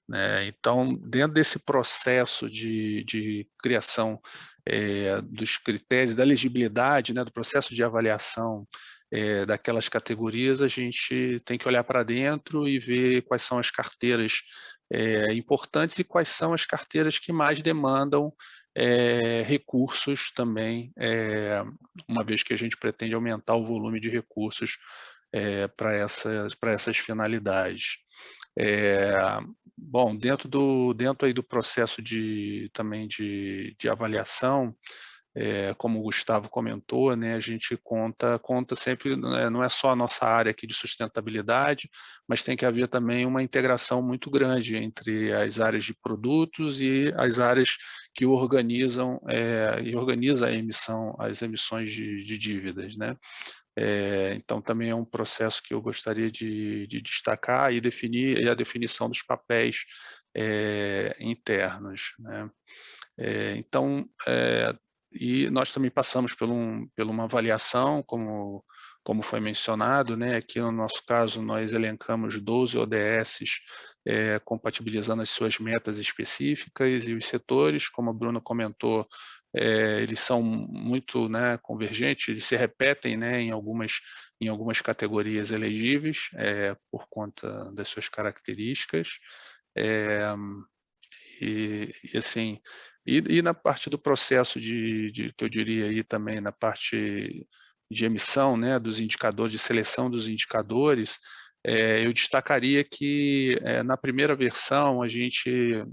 né? Então, dentro desse processo de criação dos critérios, da elegibilidade, né, do processo de avaliação daquelas categorias, a gente tem que olhar para dentro e ver quais são as carteiras importantes e quais são as carteiras que mais demandam recursos também, uma vez que a gente pretende aumentar o volume de recursos para essas finalidades. Bom, dentro aí do processo também de avaliação, como o Gustavo comentou, né, a gente conta sempre, não é só a nossa área aqui de sustentabilidade, mas tem que haver também uma integração muito grande entre as áreas de produtos e as áreas que organizam as emissões de dívidas, né? Então, também é um processo que eu gostaria de destacar e a definição dos papéis internos, né? Então, e nós também passamos por uma avaliação, como foi mencionado, né? Aqui no nosso caso nós elencamos 12 ODSs, compatibilizando as suas metas específicas, e os setores, como a Bruna comentou, eles são muito, né, convergentes, eles se repetem, né, em algumas categorias elegíveis, por conta das suas características. Assim, e na parte do processo que eu diria aí também, na parte de emissão, né, dos indicadores, de seleção dos indicadores, eu destacaria que na primeira versão,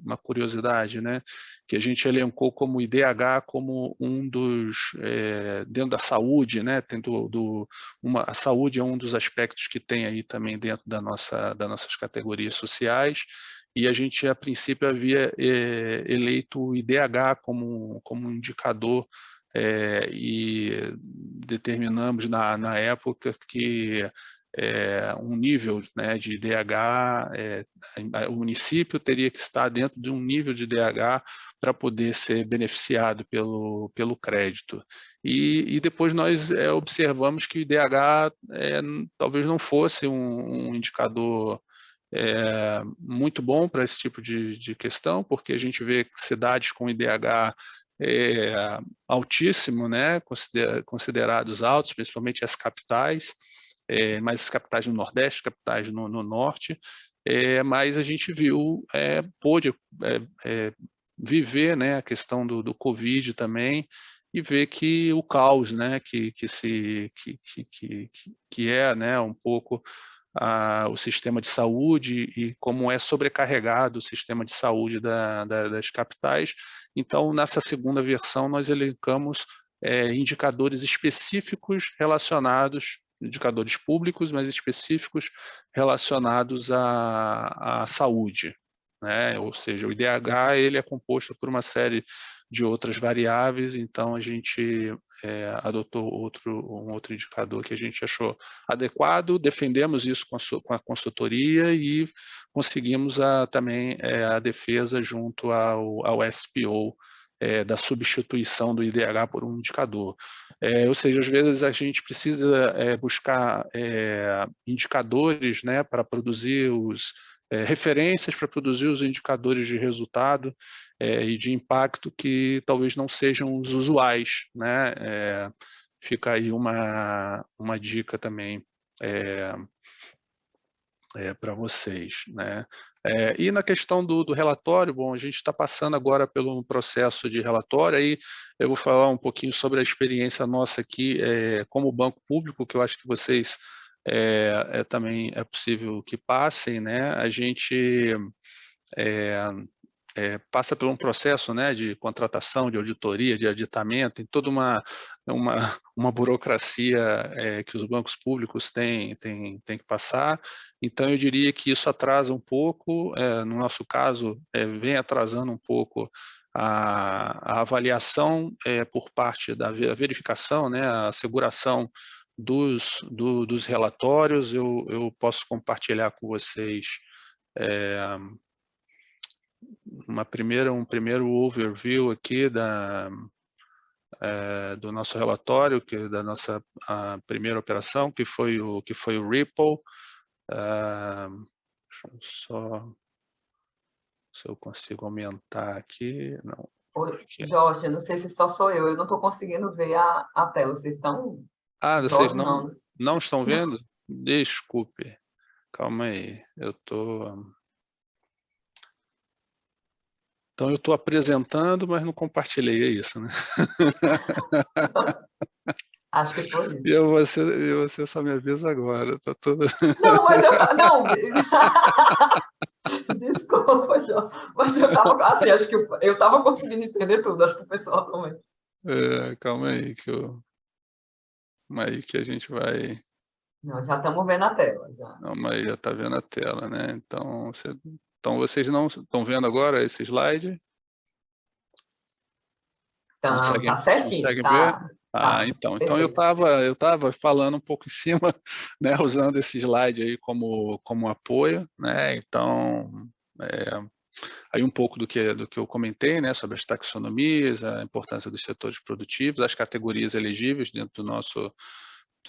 uma curiosidade, né, que a gente elencou como IDH como um dos, dentro da saúde, né, a saúde é um dos aspectos que tem aí também dentro das nossas categorias sociais, e a gente, a princípio, havia eleito o IDH como um indicador e determinamos na época que um nível, né, de DH, o município teria que estar dentro de um nível de DH para poder ser beneficiado pelo crédito. E depois nós observamos que o IDH talvez não fosse um indicador muito bom para esse tipo de questão, porque a gente vê cidades com IDH altíssimo, né, considerados altos, principalmente as capitais, mas as capitais no Nordeste, capitais no Norte, mas a gente viu, pôde viver, né, a questão do Covid também, e ver que o caos, né, que é, né, um pouco o sistema de saúde e como é sobrecarregado o sistema de saúde das capitais. Então, nessa segunda versão, nós elencamos indicadores específicos relacionados, indicadores públicos, mas específicos relacionados à saúde, né? Ou seja, o IDH ele é composto por uma série de outras variáveis, então a gente adotou um outro indicador que a gente achou adequado, defendemos isso com a consultoria e conseguimos também a defesa junto ao SPO, da substituição do IDH por um indicador. Ou seja, às vezes a gente precisa buscar indicadores, né, para produzir referências para produzir os indicadores de resultado e de impacto que talvez não sejam os usuais, né? Fica aí uma dica também para vocês, né? E na questão do relatório, bom, a gente está passando agora pelo processo de relatório, aí eu vou falar um pouquinho sobre a experiência nossa aqui como banco público, que eu acho que vocês também é possível que passem, né? A gente passa por um processo, né, de contratação, de auditoria, de aditamento, tem toda uma burocracia que os bancos públicos têm que passar. Então, eu diria que isso atrasa um pouco, no nosso caso, vem atrasando um pouco a avaliação por parte da verificação, né, a asseguração dos relatórios. Eu posso compartilhar com vocês um primeiro overview aqui do nosso relatório, da nossa primeira operação, que foi o Ripple. Deixa eu só se eu consigo aumentar aqui. Não. Oi, Jorge, não sei se só sou eu não estou conseguindo ver a tela. Vocês estão... Vocês Jorge, não estão vendo? Desculpe. Calma aí. Então, eu estou apresentando, mas não compartilhei, é isso, né? Acho que foi isso. E você só me avisa agora, tá tudo... Não, mas não... Desculpa, Jorge, mas eu estava assim, acho que eu estava conseguindo entender tudo, acho que o pessoal também. Calma aí, que a gente vai... Não, já estamos vendo a tela. Já. Calma aí, já está vendo a tela, né? Então, vocês não estão vendo agora esse slide? Tá certinho. Conseguem tá, ver? tá, Então eu estava falando um pouco em cima, né, usando esse slide aí como apoio, né? Então, aí um pouco do que eu comentei, né, sobre as taxonomias, a importância dos setores produtivos, as categorias elegíveis dentro do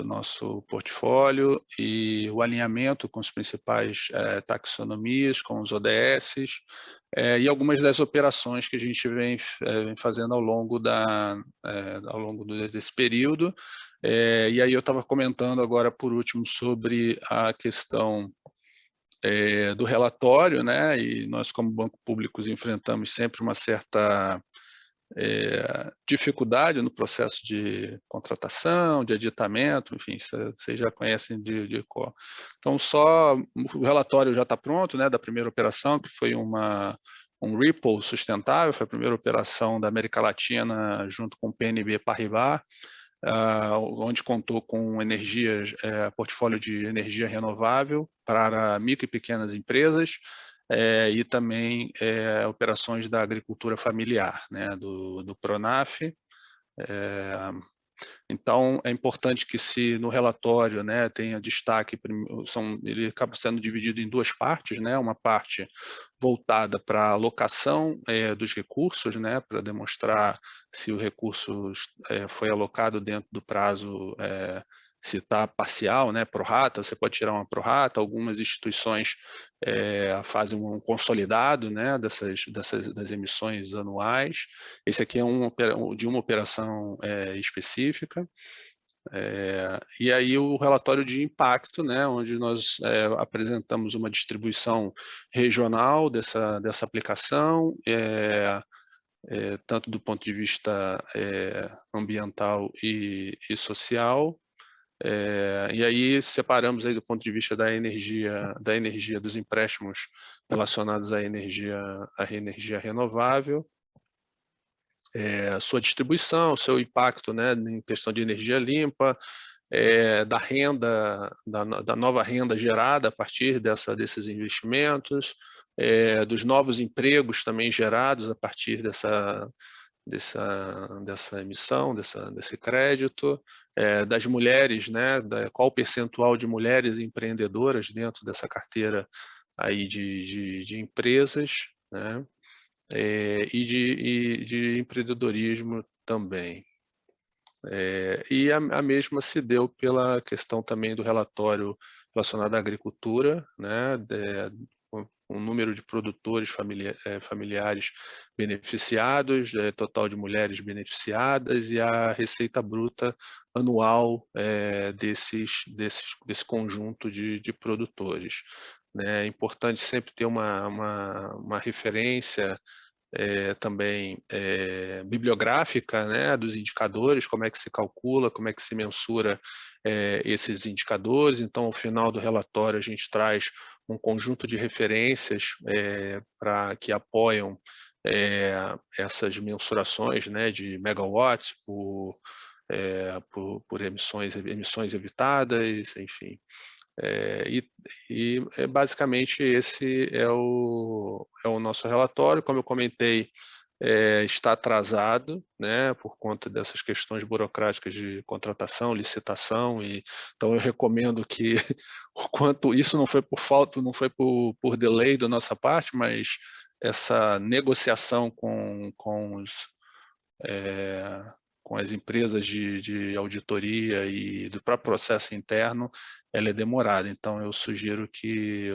nosso portfólio e o alinhamento com as principais taxonomias, com os ODSs, e algumas das operações que a gente vem fazendo ao longo desse período. E aí eu estava comentando agora, por último, sobre a questão do relatório, né? E nós, como banco público, enfrentamos sempre uma certa dificuldade no processo de contratação, de aditamento, enfim, vocês já conhecem de cor. Então, o relatório já está pronto, né, da primeira operação, que foi um Ripple sustentável, foi a primeira operação da América Latina junto com o PNB Paribas, onde contou com portfólio de energia renovável para micro e pequenas empresas, e também operações da agricultura familiar, né, do Pronaf, Então, é importante que se no relatório, né, tenha destaque, ele acaba sendo dividido em duas partes, né, uma parte voltada para a alocação dos recursos, né, para demonstrar se o recurso foi alocado dentro do prazo, se está parcial, né, pro rata, você pode tirar uma pro rata, algumas instituições fazem um consolidado, né, das emissões anuais. Esse aqui é de uma operação específica. E aí o relatório de impacto, né, onde nós apresentamos uma distribuição regional dessa aplicação, tanto do ponto de vista ambiental e social. E aí separamos aí do ponto de vista da energia dos empréstimos relacionados à energia renovável, a sua distribuição, o seu impacto, né, em questão de energia limpa, da renda, da nova renda gerada a partir desses investimentos, dos novos empregos também gerados a partir dessa emissão, desse crédito, das mulheres, né, qual o percentual de mulheres empreendedoras dentro dessa carteira aí de empresas, né, e de empreendedorismo também. E a mesma se deu pela questão também do relatório relacionado à agricultura, né, o número de produtores familiares beneficiados, total de mulheres beneficiadas e a receita bruta anual desse conjunto de produtores. Né? É importante sempre ter uma referência também bibliográfica, né, dos indicadores, como é que se calcula, como é que se mensura esses indicadores. Então, ao final do relatório, a gente traz um conjunto de referências que apoiam essas mensurações, né, de megawatts por emissões evitadas, enfim. Basicamente esse é o nosso relatório. Como eu comentei, está atrasado, né, por conta dessas questões burocráticas de contratação, licitação, então eu recomendo que o quanto isso não foi por falta, não foi por delay da nossa parte, mas essa negociação com as empresas de auditoria e do próprio processo interno, ela é demorada. Então, eu sugiro que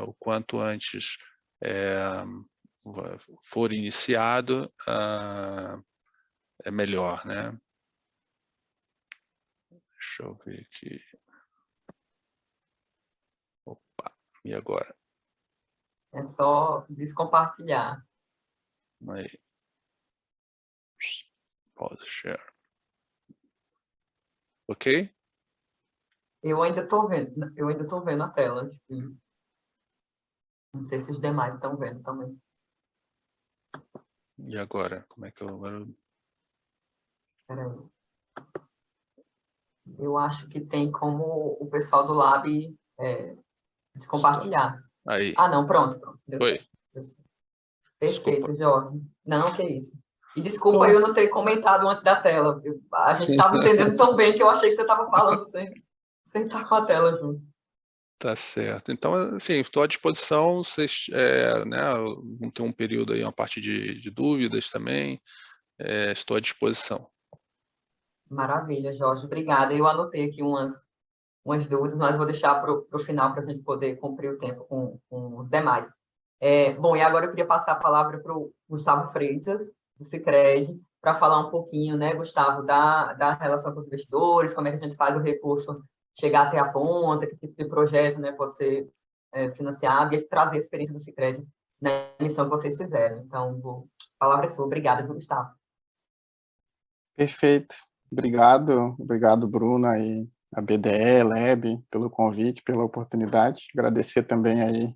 o quanto antes for iniciado, é melhor, né? Deixa eu ver aqui. Opa, e agora? É só descompartilhar. Aí. Pause share. Ok? Eu ainda estou vendo a tela. Tipo, não sei se os demais estão vendo também. E agora? Como é que eu... Peraí. Eu acho que tem como o pessoal do Lab descompartilhar. Aí. Ah, não, pronto. Deu Oi. certo. Deu certo. Desculpa. Perfeito, Jorge. Não, que isso. E desculpa Então... eu não ter comentado antes da tela. A gente estava entendendo tão bem que eu achei que você estava falando sem estar com a tela junto. Tá certo. Então, assim, estou à disposição, vocês né, vão ter um período aí, uma parte de dúvidas também, estou à disposição. Maravilha, Jorge, obrigada. Eu anotei aqui umas dúvidas, mas vou deixar para o final para a gente poder cumprir o tempo com os demais. Bom, e agora eu queria passar a palavra para o Gustavo Freitas, do Sicredi, para falar um pouquinho, né, Gustavo, da relação com os investidores, como é que a gente faz o recurso chegar até a ponta, que tipo de projeto, né, pode ser financiado, e trazer a experiência do Sicredi na emissão que vocês fizeram. Então, a palavra é sua. Obrigada, Gustavo. Perfeito. Obrigado, Bruna e a BDE, Lab, pelo convite, pela oportunidade. Agradecer também aí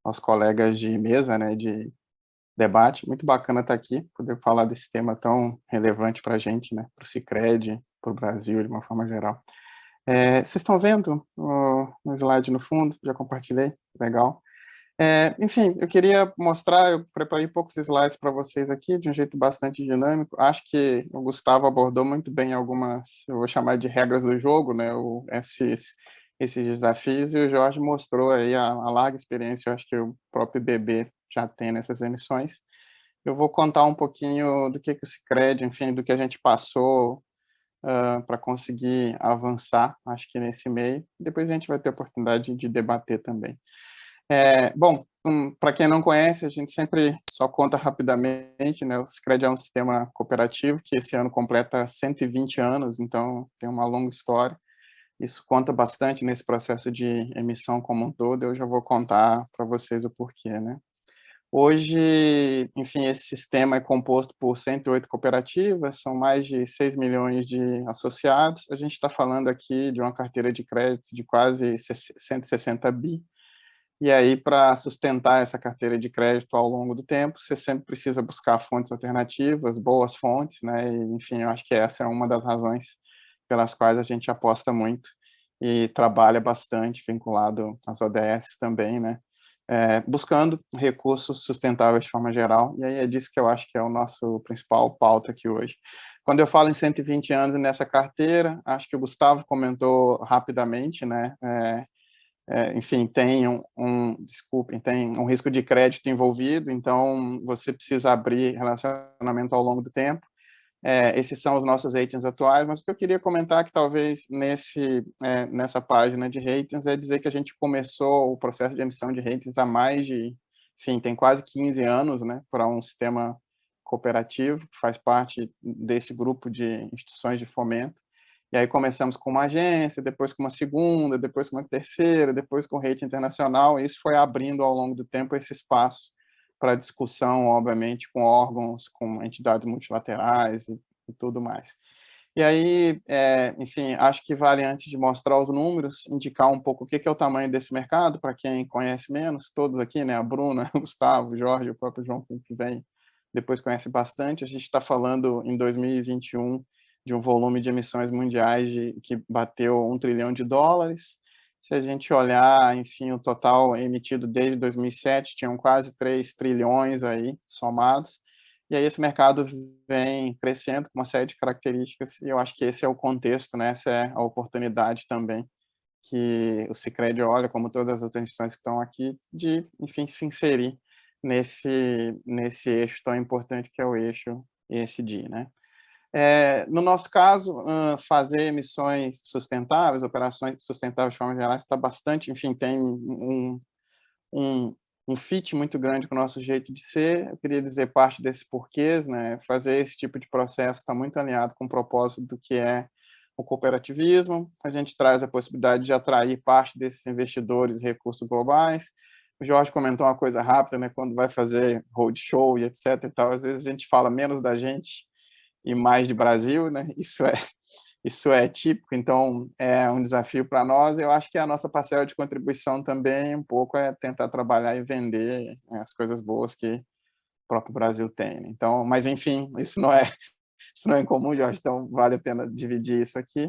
aos colegas de mesa, né, de debate. Muito bacana estar aqui, poder falar desse tema tão relevante para a gente, né, para o Sicredi, para o Brasil, de uma forma geral. Vocês estão vendo no slide no fundo? Já compartilhei? Legal. Enfim, eu queria mostrar, eu preparei poucos slides para vocês aqui, de um jeito bastante dinâmico. Acho que o Gustavo abordou muito bem algumas, eu vou chamar de regras do jogo, né, esses desafios, e o Jorge mostrou aí a larga experiência, eu acho que o próprio BB já tem nessas emissões. Eu vou contar um pouquinho do que o Sicredi, enfim, do que a gente passou para conseguir avançar, acho que nesse meio. Depois a gente vai ter a oportunidade de debater também. Bom, para quem não conhece, a gente sempre só conta rapidamente, né? O Sicredi é um sistema cooperativo que esse ano completa 120 anos, então tem uma longa história. Isso conta bastante nesse processo de emissão como um todo, eu já vou contar para vocês o porquê, né? Hoje, enfim, esse sistema é composto por 108 cooperativas, são mais de 6 milhões de associados. A gente está falando aqui de uma carteira de crédito de quase 160 bi. E aí, para sustentar essa carteira de crédito ao longo do tempo, você sempre precisa buscar fontes alternativas, boas fontes, né? E, enfim, eu acho que essa é uma das razões pelas quais a gente aposta muito e trabalha bastante vinculado às ODS também, né? Buscando recursos sustentáveis de forma geral, e aí é disso que eu acho que é o nosso principal pauta aqui hoje. Quando eu falo em 120 anos nessa carteira, acho que o Gustavo comentou rapidamente, né? Enfim, tem tem um risco de crédito envolvido, então você precisa abrir relacionamento ao longo do tempo. Esses são os nossos ratings atuais, mas o que eu queria comentar que talvez nessa página de ratings é dizer que a gente começou o processo de emissão de ratings há mais de, enfim, tem quase 15 anos, né, para um sistema cooperativo, que faz parte desse grupo de instituições de fomento. E aí começamos com uma agência, depois com uma segunda, depois com uma terceira, depois com rating internacional, e isso foi abrindo ao longo do tempo esse espaço para discussão, obviamente, com órgãos, com entidades multilaterais e tudo mais. E aí, enfim, acho que vale, antes de mostrar os números, indicar um pouco o que é o tamanho desse mercado, para quem conhece menos, todos aqui, né, a Bruna, o Gustavo, o Jorge, o próprio João, que vem, depois conhece bastante. A gente está falando, em 2021, de um volume de emissões mundiais que bateu $1 trilhão. Se a gente olhar, enfim, o total emitido desde 2007, tinham quase 3 trilhões aí somados, e aí esse mercado vem crescendo com uma série de características, e eu acho que esse é o contexto, né? Essa é a oportunidade também que o Sicredi olha, como todas as outras instituições que estão aqui, de, enfim, se inserir nesse eixo tão importante que é o eixo ESG, né? No nosso caso, fazer emissões sustentáveis, operações sustentáveis de forma geral, está bastante, enfim, tem um fit muito grande com o nosso jeito de ser. Eu queria dizer parte desses porquês, né? Fazer esse tipo de processo está muito alinhado com o propósito do que é o cooperativismo. A gente traz a possibilidade de atrair parte desses investidores e recursos globais. O Jorge comentou uma coisa rápida, né? Quando vai fazer roadshow e etc. e tal, às vezes a gente fala menos da gente e mais de Brasil, né? Isso é típico, então é um desafio para nós. Eu acho que a nossa parcela de contribuição também um pouco é tentar trabalhar e vender as coisas boas que o próprio Brasil tem, né? Então, mas enfim, isso não é incomum, Jorge, então vale a pena dividir isso aqui.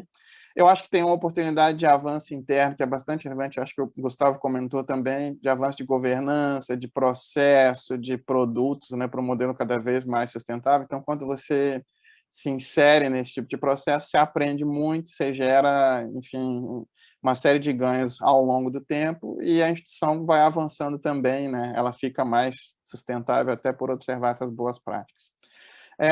Eu acho que tem uma oportunidade de avanço interno que é bastante relevante, eu acho que o Gustavo comentou também, de avanço de governança, de processo, de produtos, né, para um modelo cada vez mais sustentável. Então, quando você se insere nesse tipo de processo, você aprende muito, você gera, enfim, uma série de ganhos ao longo do tempo, e a instituição vai avançando também, né? Ela fica mais sustentável até por observar essas boas práticas.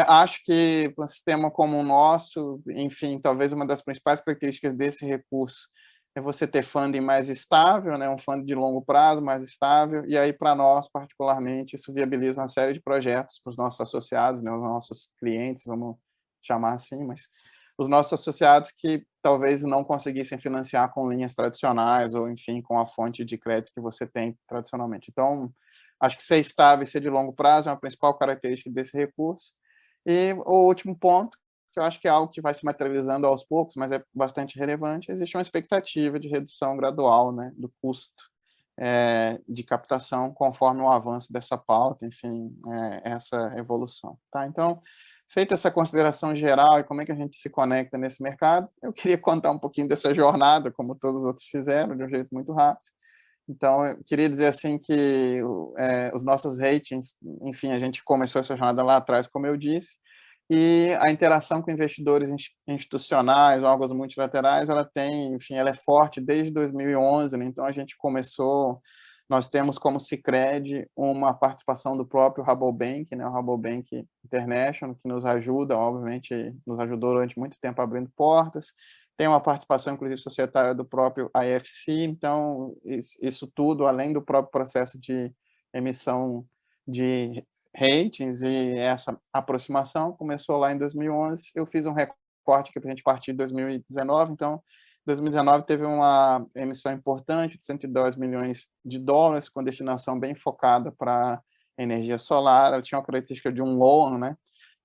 Acho que um sistema como o nosso, enfim, talvez uma das principais características desse recurso é você ter funding mais estável, né, um funding de longo prazo mais estável, e aí para nós, particularmente, isso viabiliza uma série de projetos para os nossos associados, né, os nossos clientes, vamos chamar assim, mas os nossos associados que talvez não conseguissem financiar com linhas tradicionais ou, enfim, com a fonte de crédito que você tem tradicionalmente. Então, acho que ser estável e ser de longo prazo é uma principal característica desse recurso. E o último ponto, que eu acho que é algo que vai se materializando aos poucos, mas é bastante relevante, existe uma expectativa de redução gradual, né, do custo de captação conforme o avanço dessa pauta, enfim, essa evolução. Tá? Então, feita essa consideração geral e como é que a gente se conecta nesse mercado, eu queria contar um pouquinho dessa jornada, como todos os outros fizeram, de um jeito muito rápido. Então, eu queria dizer assim que os nossos ratings, enfim, a gente começou essa jornada lá atrás, como eu disse, e a interação com investidores institucionais, órgãos multilaterais, ela tem, enfim, ela é forte desde 2011, né? Então a gente começou, nós temos como Sicredi uma participação do próprio Rabobank, né? O Rabobank International, que nos ajuda, obviamente, nos ajudou durante muito tempo abrindo portas. Tem uma participação, inclusive, societária do próprio IFC, então, isso tudo, além do próprio processo de emissão de ratings e essa aproximação, começou lá em 2011, eu fiz um recorte aqui para a gente partir de 2019, então, 2019 teve uma emissão importante de 102 milhões de dólares, com destinação bem focada para energia solar, ela tinha uma característica de um loan, né?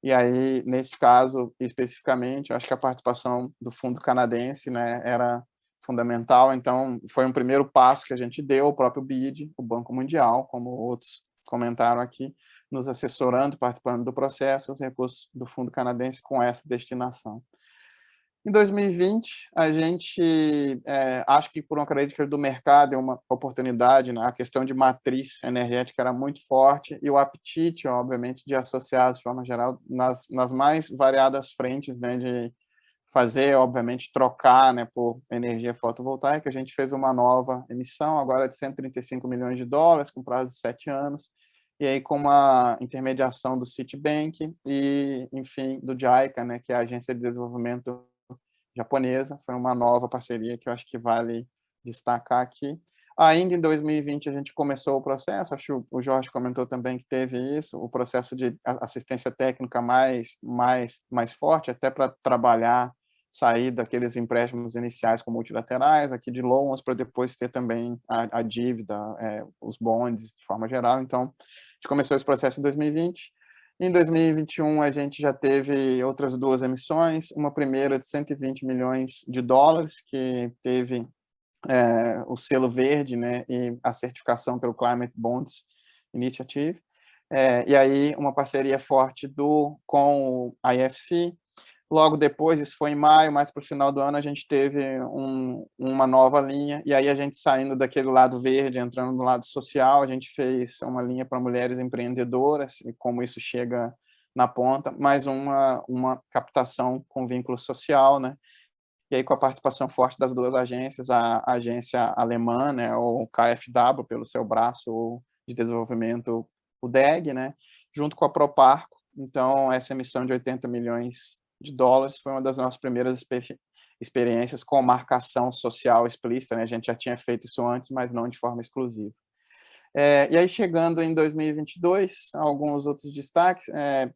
E aí, nesse caso, especificamente, eu acho que a participação do fundo canadense, né, era fundamental, então foi um primeiro passo que a gente deu, o próprio BID, o Banco Mundial, como outros comentaram aqui, nos assessorando, participando do processo, os recursos do fundo canadense com essa destinação. Em 2020, a gente, acho que por uma característica do mercado, é uma oportunidade, né? A questão de matriz energética era muito forte e o apetite, obviamente, de associados, de forma geral, nas mais variadas frentes, né, de fazer, obviamente, trocar, né, por energia fotovoltaica. A gente fez uma nova emissão, agora de 135 milhões de dólares, com prazo de 7 anos, e aí com uma intermediação do Citibank e, enfim, do JICA, né, que é a Agência de Desenvolvimento Japonesa. Foi uma nova parceria que eu acho que vale destacar aqui. Ainda em 2020 a gente começou o processo, acho que o Jorge comentou também que teve isso, o processo de assistência técnica mais forte, até para trabalhar, sair daqueles empréstimos iniciais com multilaterais, aqui de loans, para depois ter também a dívida, os bonds, de forma geral. Então, a gente começou esse processo em 2020. Em 2021, a gente já teve outras duas emissões, uma primeira de 120 milhões de dólares, que teve o selo verde, né, e a certificação pelo Climate Bonds Initiative, e aí uma parceria forte com o IFC. Logo depois, isso foi em maio, mais para o final do ano, a gente teve uma nova linha, e aí a gente saindo daquele lado verde, entrando no lado social, a gente fez uma linha para mulheres empreendedoras, e como isso chega na ponta, mais uma captação com vínculo social, né? E aí com a participação forte das duas agências, a agência alemã, né, o KfW, pelo seu braço de desenvolvimento, o DEG, né, junto com a Proparco. Então, essa emissão de 80 milhões de dólares foi uma das nossas primeiras experiências com marcação social explícita, né? A gente já tinha feito isso antes, mas não de forma exclusiva. E aí, chegando em 2022, alguns outros destaques.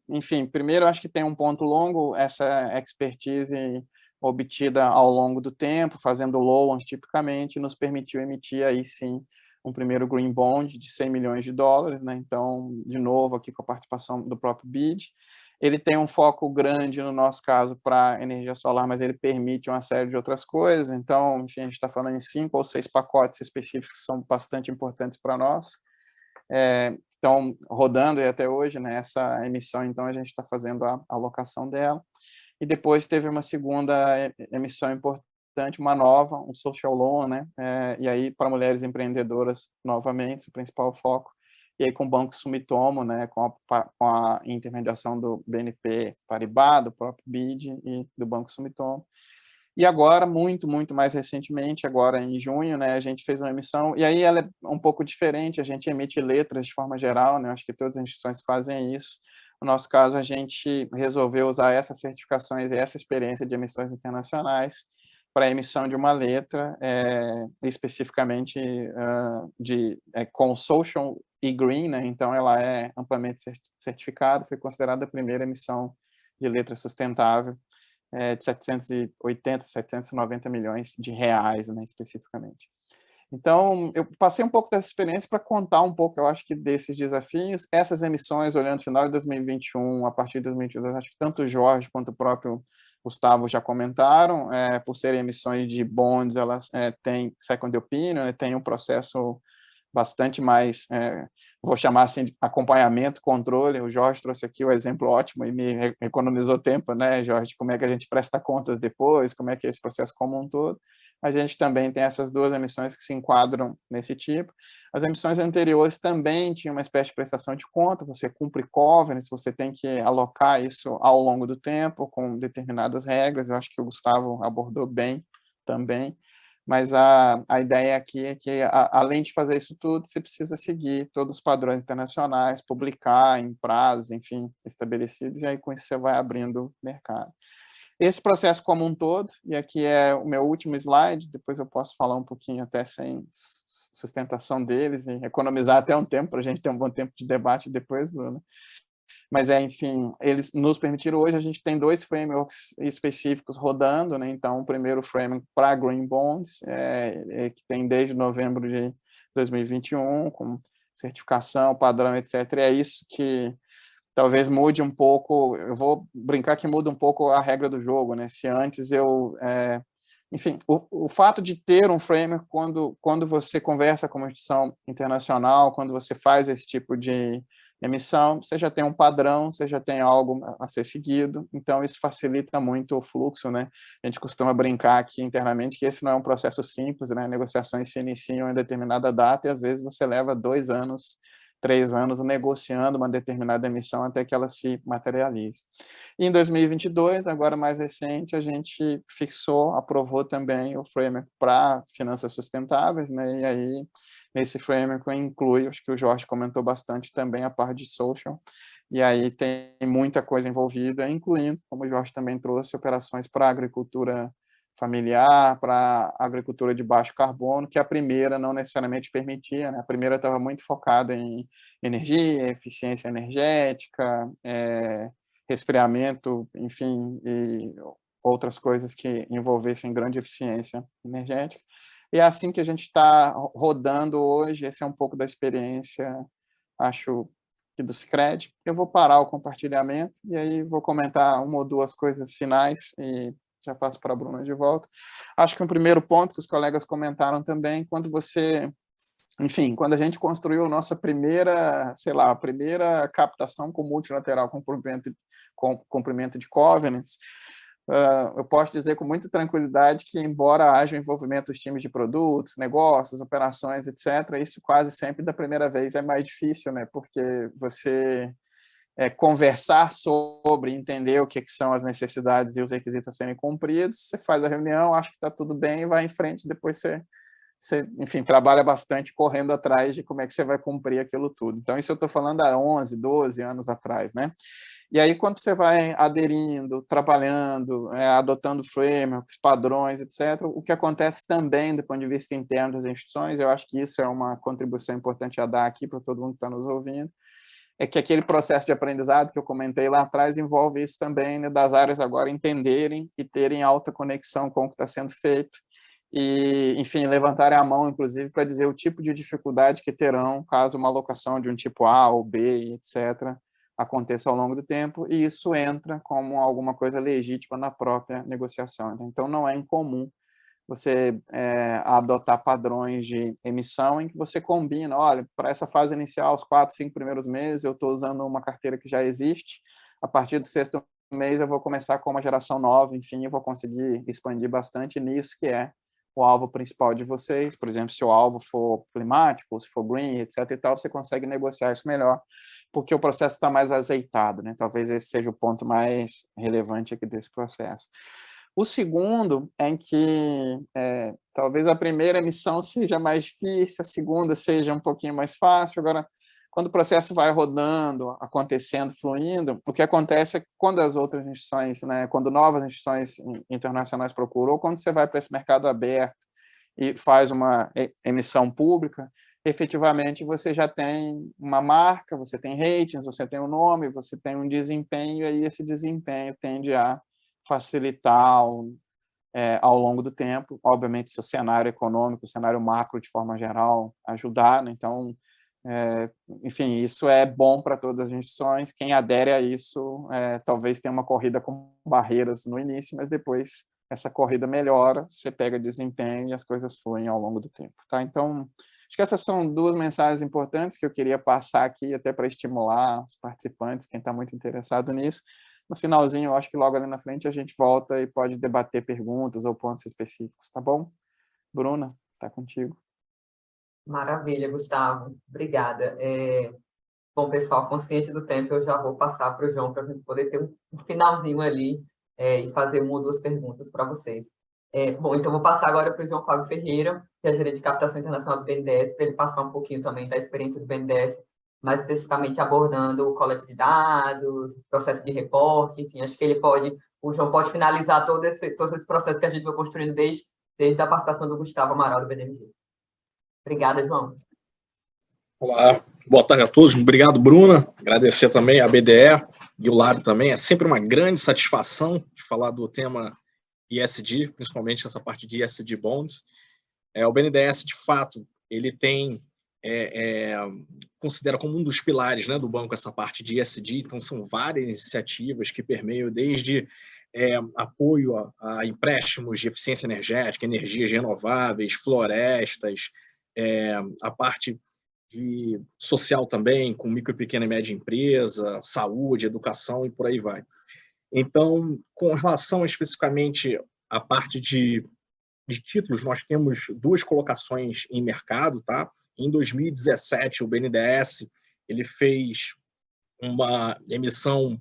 Enfim, primeiro, acho que tem um ponto longo, essa expertise obtida ao longo do tempo, fazendo loans tipicamente, nos permitiu emitir aí sim um primeiro Green Bond de 100 milhões de dólares, né? Então, de novo, aqui com a participação do próprio BID. Ele tem um foco grande, no nosso caso, para energia solar, mas ele permite uma série de outras coisas. Então, enfim, a gente está falando em 5 ou 6 pacotes específicos que são bastante importantes para nós. Estão rodando e até hoje, né, essa emissão, então a gente está fazendo a alocação dela. E depois teve uma segunda emissão importante, uma nova, um social loan, né? E aí para mulheres empreendedoras, novamente, o principal foco. E aí com o Banco Sumitomo, né, com a intermediação do BNP Paribas, do próprio BID e do Banco Sumitomo. E agora, muito mais recentemente, agora em junho, né, a gente fez uma emissão, e aí ela é um pouco diferente, a gente emite letras de forma geral, né, acho que todas as instituições fazem isso. No nosso caso, a gente resolveu usar essas certificações e essa experiência de emissões internacionais para a emissão de uma letra, especificamente com Social e Green, né? Então ela é amplamente certificada, foi considerada a primeira emissão de letra sustentável de 780, 790 milhões de reais, né, especificamente. Então, eu passei um pouco dessa experiência para contar um pouco, eu acho que desses desafios, essas emissões, olhando o final de 2021, a partir de 2022, acho que tanto o Jorge quanto o próprio Gustavo já comentaram, por serem emissões de bonds, elas têm second opinion, têm um processo bastante mais, vou chamar assim, de acompanhamento, controle. O Jorge trouxe aqui o exemplo ótimo e me economizou tempo, né, Jorge? Como é que a gente presta contas depois, como é que é esse processo como um todo. a gente também tem essas duas emissões que se enquadram nesse tipo. As emissões anteriores também tinham uma espécie de prestação de conta, você cumpre covenants, você tem que alocar isso ao longo do tempo, com determinadas regras, eu acho que o Gustavo abordou bem também, mas a ideia aqui é que, além de fazer isso tudo, você precisa seguir todos os padrões internacionais, publicar em prazos, enfim, estabelecidos, e aí com isso você vai abrindo mercado. Esse processo como um todo, e aqui é o meu último slide, depois eu posso falar um pouquinho até sem sustentação deles, e economizar até um tempo, para a gente ter um bom tempo de debate depois, Bruno. Mas, enfim, eles nos permitiram hoje, a gente tem 2 frameworks específicos rodando, né? Então, o primeiro framework para Green Bonds, que tem desde novembro de 2021, com certificação, padrão, etc. E é isso que talvez mude um pouco, eu vou brincar que muda um pouco a regra do jogo, né? Se antes enfim, o fato de ter um framework, quando você conversa com uma instituição internacional, quando você faz esse tipo de emissão, você já tem um padrão, você já tem algo a ser seguido, então isso facilita muito o fluxo, né? A gente costuma brincar aqui internamente que esse não é um processo simples, né? Negociações se iniciam em determinada data e às vezes você leva 2 anos, 3 anos negociando uma determinada emissão até que ela se materialize. E em 2022, agora mais recente, a gente aprovou também o framework para finanças sustentáveis, né? E aí, nesse framework inclui, acho que o Jorge comentou bastante também, a parte de social, e aí tem muita coisa envolvida, incluindo, como o Jorge também trouxe, operações para agricultura familiar, para agricultura de baixo carbono, que a primeira não necessariamente permitia, né? A primeira estava muito focada em energia, eficiência energética, resfriamento, enfim, e outras coisas que envolvessem grande eficiência energética. E é assim que a gente está rodando hoje, esse é um pouco da experiência, acho, do Sicredi. Eu vou parar o compartilhamento e aí vou comentar uma ou duas coisas finais e já passo para a Bruna de volta. Acho que um primeiro ponto que os colegas comentaram também, enfim, quando a gente construiu a nossa primeira, sei lá, a primeira captação com multilateral com cumprimento de covenants, eu posso dizer com muita tranquilidade que, embora haja o envolvimento dos times de produtos, negócios, operações, etc., isso quase sempre da primeira vez é mais difícil, né? Porque você conversar sobre, entender o que são as necessidades e os requisitos a serem cumpridos, você faz a reunião, acha que está tudo bem, vai em frente, depois você, enfim, trabalha bastante correndo atrás de como é que você vai cumprir aquilo tudo. Então, isso eu estou falando há 11, 12 anos atrás, né? E aí, quando você vai aderindo, trabalhando, adotando frameworks, padrões, etc., o que acontece também do ponto de vista interno das instituições, eu acho que isso é uma contribuição importante a dar aqui para todo mundo que está nos ouvindo, é que aquele processo de aprendizado que eu comentei lá atrás envolve isso também, né, das áreas agora entenderem e terem alta conexão com o que está sendo feito e, enfim, levantarem a mão, inclusive, para dizer o tipo de dificuldade que terão caso uma alocação de um tipo A ou B, etc., aconteça ao longo do tempo, e isso entra como alguma coisa legítima na própria negociação. Então, não é incomum você adotar padrões de emissão em que você combina, olha, para essa fase inicial, os 4, 5 primeiros meses, eu estou usando uma carteira que já existe, a partir do 6º mês eu vou começar com uma geração nova, enfim, eu vou conseguir expandir bastante nisso, que é o alvo principal de vocês. Por exemplo, se o alvo for climático, se for green, etc. e tal, você consegue negociar isso melhor, porque o processo está mais azeitado, né? Talvez esse seja o ponto mais relevante aqui desse processo. O segundo é em que talvez a primeira emissão seja mais difícil, a segunda seja um pouquinho mais fácil. Agora, quando o processo vai rodando, acontecendo, fluindo, o que acontece é que quando as outras instituições, né, quando novas instituições internacionais procuram, ou quando você vai para esse mercado aberto e faz uma emissão pública, efetivamente você já tem uma marca, você tem ratings, você tem um nome, você tem um desempenho, e aí esse desempenho tende a facilitar ao longo do tempo. Obviamente, se o cenário econômico, o cenário macro, de forma geral, ajudar, né? Então, enfim, isso é bom para todas as instituições. Quem adere a isso talvez tenha uma corrida com barreiras no início, mas depois essa corrida melhora, você pega desempenho e as coisas fluem ao longo do tempo. Tá? Então, acho que essas são duas mensagens importantes que eu queria passar aqui, até para estimular os participantes, quem está muito interessado nisso. No finalzinho, eu acho que logo ali na frente a gente volta e pode debater perguntas ou pontos específicos, tá bom? Bruna, está contigo. Maravilha, Gustavo. Obrigada. Bom, pessoal, consciente do tempo, eu já vou passar para o João para a gente poder ter um finalzinho ali e fazer uma ou duas perguntas para vocês. Bom, então vou passar agora para o João Fábio Ferreira, que é gerente de captação internacional do BNDES, para ele passar um pouquinho também da experiência do BNDES, mais especificamente abordando o coleta de dados, processo de reporte, enfim, acho que o João pode finalizar todo esse processo que a gente vai construindo desde a participação do Gustavo Amaral do BDMG. Obrigada, João. Olá, boa tarde a todos. Obrigado, Bruna. Agradecer também a BDE e o Lab também. É sempre uma grande satisfação de falar do tema ESG, principalmente essa parte de ESG Bonds. O BNDES, de fato, ele tem, considera como um dos pilares, né, do banco essa parte de ESG, então são várias iniciativas que permeiam desde apoio a empréstimos de eficiência energética, energias renováveis, florestas, a parte de social também, com micro, pequena e média empresa, saúde, educação e por aí vai. Então, com relação especificamente à parte de títulos, nós temos 2 colocações em mercado, tá? Em 2017, o BNDES ele fez uma emissão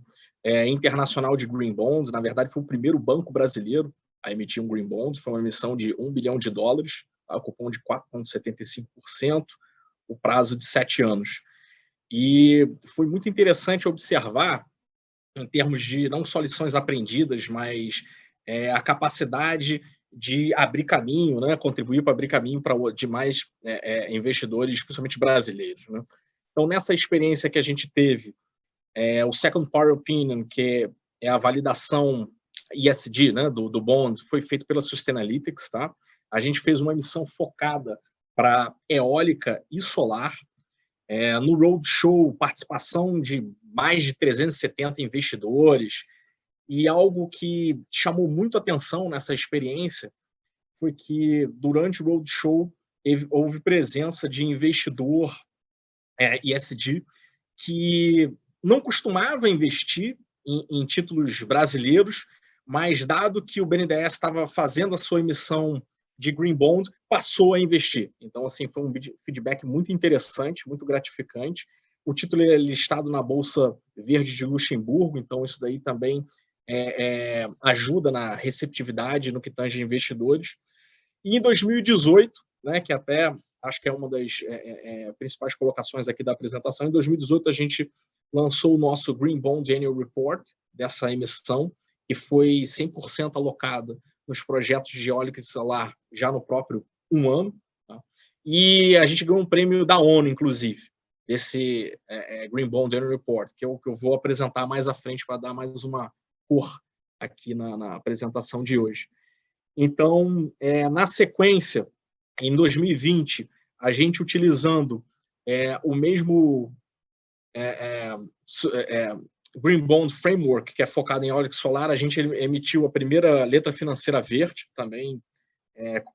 internacional de Green Bonds. Na verdade, foi o primeiro banco brasileiro a emitir um Green Bond. Foi uma emissão de $1 bilhão, a cupom de 4,75%, o prazo de 7 anos. E foi muito interessante observar, em termos de não só lições aprendidas, mas a capacidade de abrir caminho, né, contribuir para abrir caminho para demais investidores, principalmente brasileiros, né? Então, nessa experiência que a gente teve, o Second Party Opinion, que é a validação ESG, né, do bond, foi feito pela Sustainalytics, tá? A gente fez uma emissão focada para eólica e solar. No Roadshow, participação de mais de 370 investidores, e algo que chamou muito atenção nessa experiência foi que, durante o Roadshow, houve presença de investidor ESG que não costumava investir em títulos brasileiros, mas, dado que o BNDES estava fazendo a sua emissão de Green Bond, passou a investir. Então, assim, foi um feedback muito interessante, muito gratificante. O título é listado na Bolsa Verde de Luxemburgo, então isso daí também ajuda na receptividade no que tange investidores. E em 2018, né, que até acho que é uma das principais colocações aqui da apresentação, em 2018 a gente lançou o nosso Green Bond Annual Report dessa emissão, que foi 100% alocada nos projetos de eólica e solar já no próprio 1 ano. Tá? E a gente ganhou um prêmio da ONU, inclusive, desse Green Bond Annual Report, que é o que eu vou apresentar mais à frente para dar mais uma cor aqui na apresentação de hoje. Então, na sequência, em 2020, a gente utilizando o mesmo Green Bond Framework, que é focado em eólica e solar, a gente emitiu a primeira letra financeira verde, também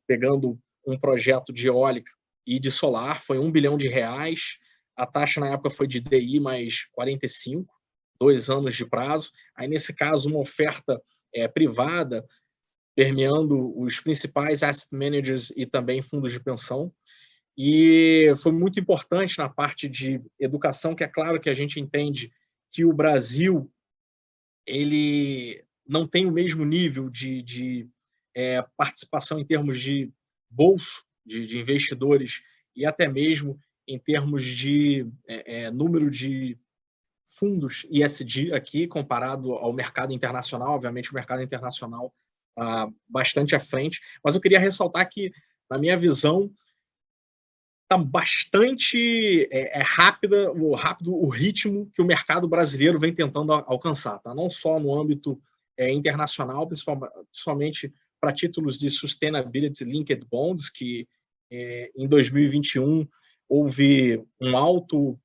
pegando um projeto de eólica e de solar, foi R$1 bilhão. A taxa na época foi de DI mais 45, 2 anos de prazo. Aí, nesse caso, uma oferta privada, permeando os principais asset managers e também fundos de pensão. E foi muito importante na parte de educação, que é claro que a gente entende que o Brasil ele não tem o mesmo nível de participação em termos de bolso de investidores e até mesmo em termos de número de fundos ESG aqui, comparado ao mercado internacional. Obviamente, o mercado internacional está bastante à frente, mas eu queria ressaltar que, na minha visão, está bastante rápido o ritmo que o mercado brasileiro vem tentando alcançar, tá? Não só no âmbito internacional, principalmente para títulos de Sustainability Linked Bonds, que em 2021 houve um alto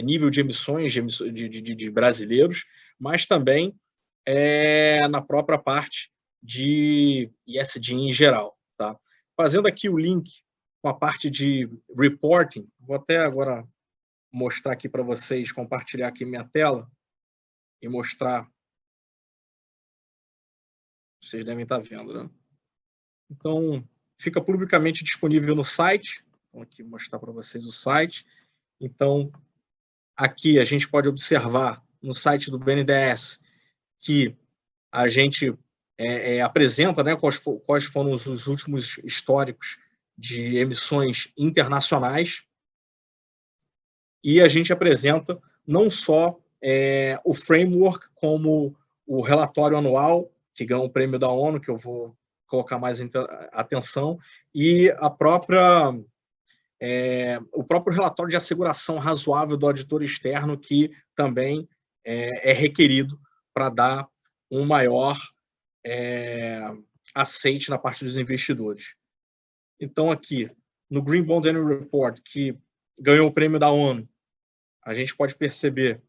nível de emissões de brasileiros, mas também na própria parte de ESG em geral. Tá? Fazendo aqui o link com a parte de reporting, vou até agora mostrar aqui para vocês, compartilhar aqui minha tela e mostrar. Vocês devem estar vendo, né? Então, fica publicamente disponível no site. Vou aqui mostrar para vocês o site. Então, aqui a gente pode observar no site do BNDES que a gente apresenta, né, quais foram os últimos históricos de emissões internacionais, e a gente apresenta não só o framework, como o relatório anual, que ganhou o prêmio da ONU, que eu vou colocar mais atenção, e o próprio relatório de asseguração razoável do auditor externo, que também é requerido para dar um maior aceite na parte dos investidores. Então, aqui, no Green Bond Annual Report, que ganhou o prêmio da ONU, a gente pode perceber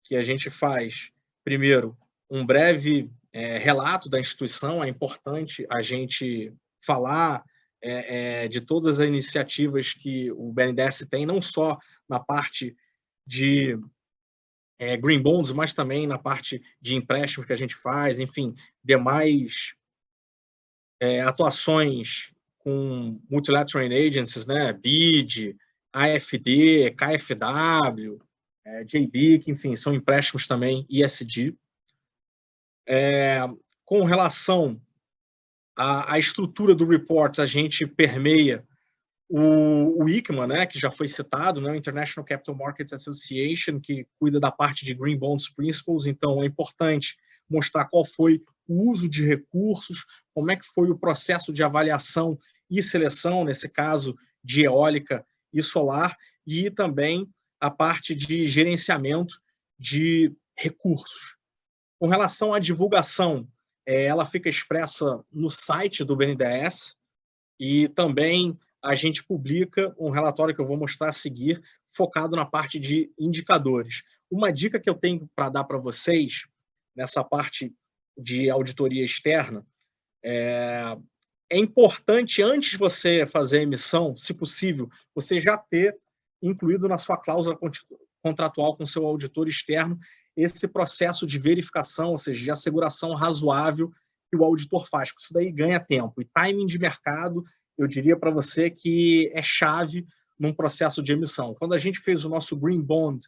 que a gente faz, primeiro, um breve relato da instituição. É importante a gente falar de todas as iniciativas que o BNDES tem, não só na parte de Green Bonds, mas também na parte de empréstimos que a gente faz, enfim, demais atuações com Multilateral Agencies, né, BID, AFD, KfW, JBIC, enfim, são empréstimos também ESG. Com relação à estrutura do report, a gente permeia o ICMA, né, que já foi citado, né, o International Capital Markets Association, que cuida da parte de Green Bonds Principles. Então, é importante mostrar qual foi o uso de recursos, como é que foi o processo de avaliação e seleção, nesse caso, de eólica e solar, e também a parte de gerenciamento de recursos. Com relação à divulgação, ela fica expressa no site do BNDES, e também a gente publica um relatório que eu vou mostrar a seguir, focado na parte de indicadores. Uma dica que eu tenho para dar para vocês, nessa parte de auditoria externa, é importante, antes de você fazer a emissão, se possível, você já ter incluído na sua cláusula contratual com seu auditor externo esse processo de verificação, ou seja, de asseguração razoável que o auditor faz. Isso daí ganha tempo. E timing de mercado, eu diria para você que é chave num processo de emissão. Quando a gente fez o nosso Green Bond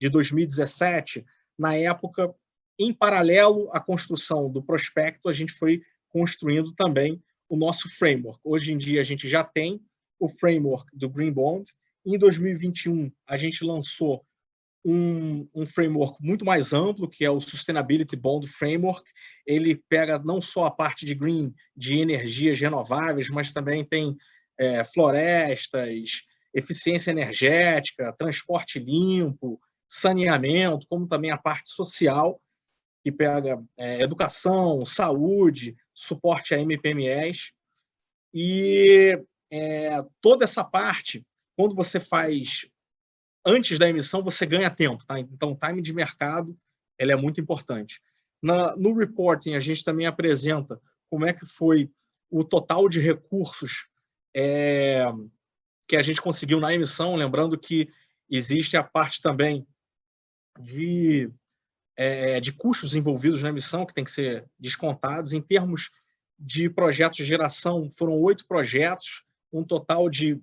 de 2017, na época, em paralelo à construção do prospecto, a gente foi construindo também o nosso framework. Hoje em dia, a gente já tem o framework do Green Bond. Em 2021, a gente lançou um framework muito mais amplo, que é o Sustainability Bond Framework. Ele pega não só a parte de green, de energias renováveis, mas também tem florestas, eficiência energética, transporte limpo, saneamento, como também a parte social, que pega educação, saúde, suporte a MPMEs. E toda essa parte, quando você faz antes da emissão, você ganha tempo, tá? Então, o time de mercado ele é muito importante. No reporting, a gente também apresenta como é que foi o total de recursos que a gente conseguiu na emissão, lembrando que existe a parte também de custos envolvidos na emissão, que tem que ser descontados. Em termos de projetos de geração, foram 8 projetos, um total de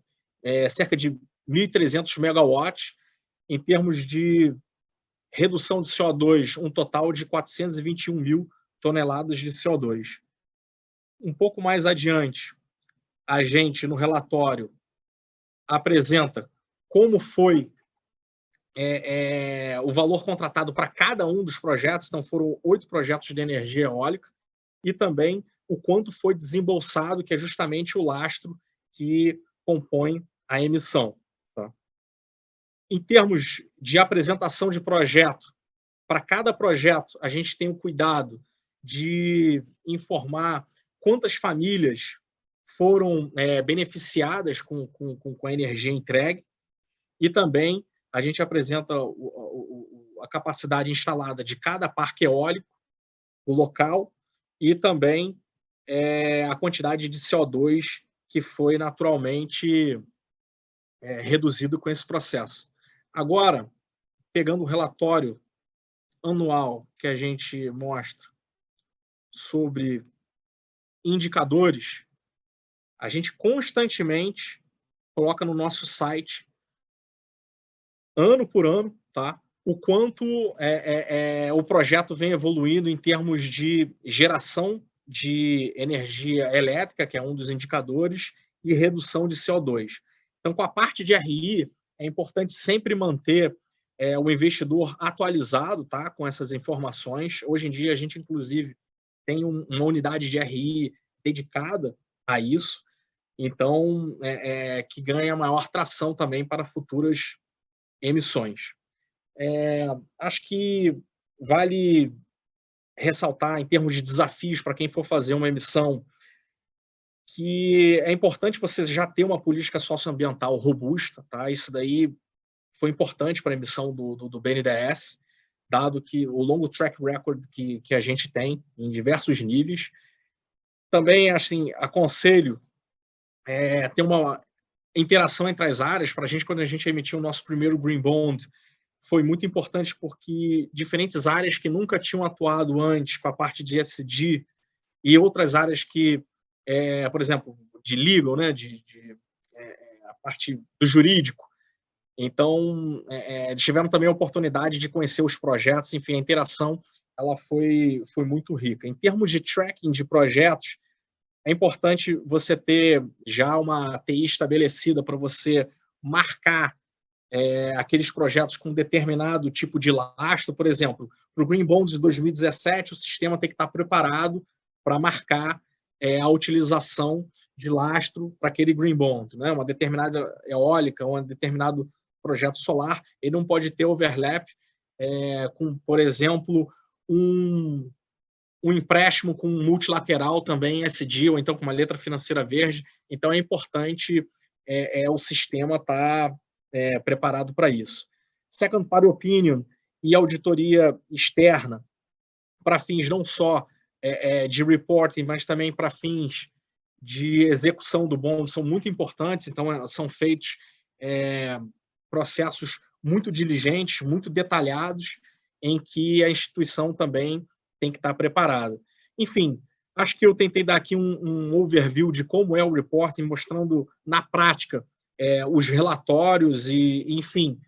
cerca de 1.300 megawatts. Em termos de redução de CO2, um total de 421 mil toneladas de CO2. Um pouco mais adiante, a gente, no relatório, apresenta como foi o valor contratado para cada um dos projetos. Então, foram 8 projetos de energia eólica, e também o quanto foi desembolsado, que é justamente o lastro que compõe a emissão. Tá? Em termos de apresentação de projeto, para cada projeto, a gente tem o cuidado de informar quantas famílias foram beneficiadas com a energia entregue, e também a gente apresenta a capacidade instalada de cada parque eólico, o local, e também a quantidade de CO2 que foi naturalmente reduzido com esse processo. Agora, pegando o relatório anual que a gente mostra sobre indicadores, A gente constantemente coloca no nosso site, ano por ano, tá? O quanto o projeto vem evoluindo em termos de geração de energia elétrica, que é um dos indicadores, e redução de CO2. Então, com a parte de RI, é importante sempre manter o investidor atualizado, tá, com essas informações. Hoje em dia, a gente, inclusive, tem uma unidade de RI dedicada a isso, então, que ganha maior tração também para futuras emissões. Acho que vale ressaltar, em termos de desafios para quem for fazer uma emissão, que é importante você já ter uma política socioambiental robusta, tá? Isso daí foi importante para a emissão do BNDES, dado que o longo track record que a gente tem em diversos níveis. Também, assim, aconselho ter uma interação entre as áreas. Para a gente, quando a gente emitiu o nosso primeiro Green Bond, foi muito importante porque diferentes áreas que nunca tinham atuado antes com a parte de ESG e outras áreas que, por exemplo, de legal, né, a parte do jurídico. Então, tivemos também a oportunidade de conhecer os projetos, enfim, a interação ela foi muito rica. Em termos de tracking de projetos, é importante você ter já uma TI estabelecida para você marcar aqueles projetos com determinado tipo de lastro. Por exemplo, para o Green Bond de 2017, o sistema tem que estar preparado para marcar a utilização de lastro para aquele Green Bond, né? Uma determinada eólica, um determinado projeto solar, ele não pode ter overlap com, por exemplo, um empréstimo com um multilateral também SD, ou então com uma letra financeira verde. Então, é importante o sistema estar preparado para isso. Second party opinion e auditoria externa, para fins não só de reporting, mas também para fins de execução do bond, são muito importantes. Então, são feitos processos muito diligentes, muito detalhados, em que a instituição também tem que estar preparada. Enfim, acho que eu tentei dar aqui um overview de como é o reporting, mostrando na prática os relatórios e, enfim,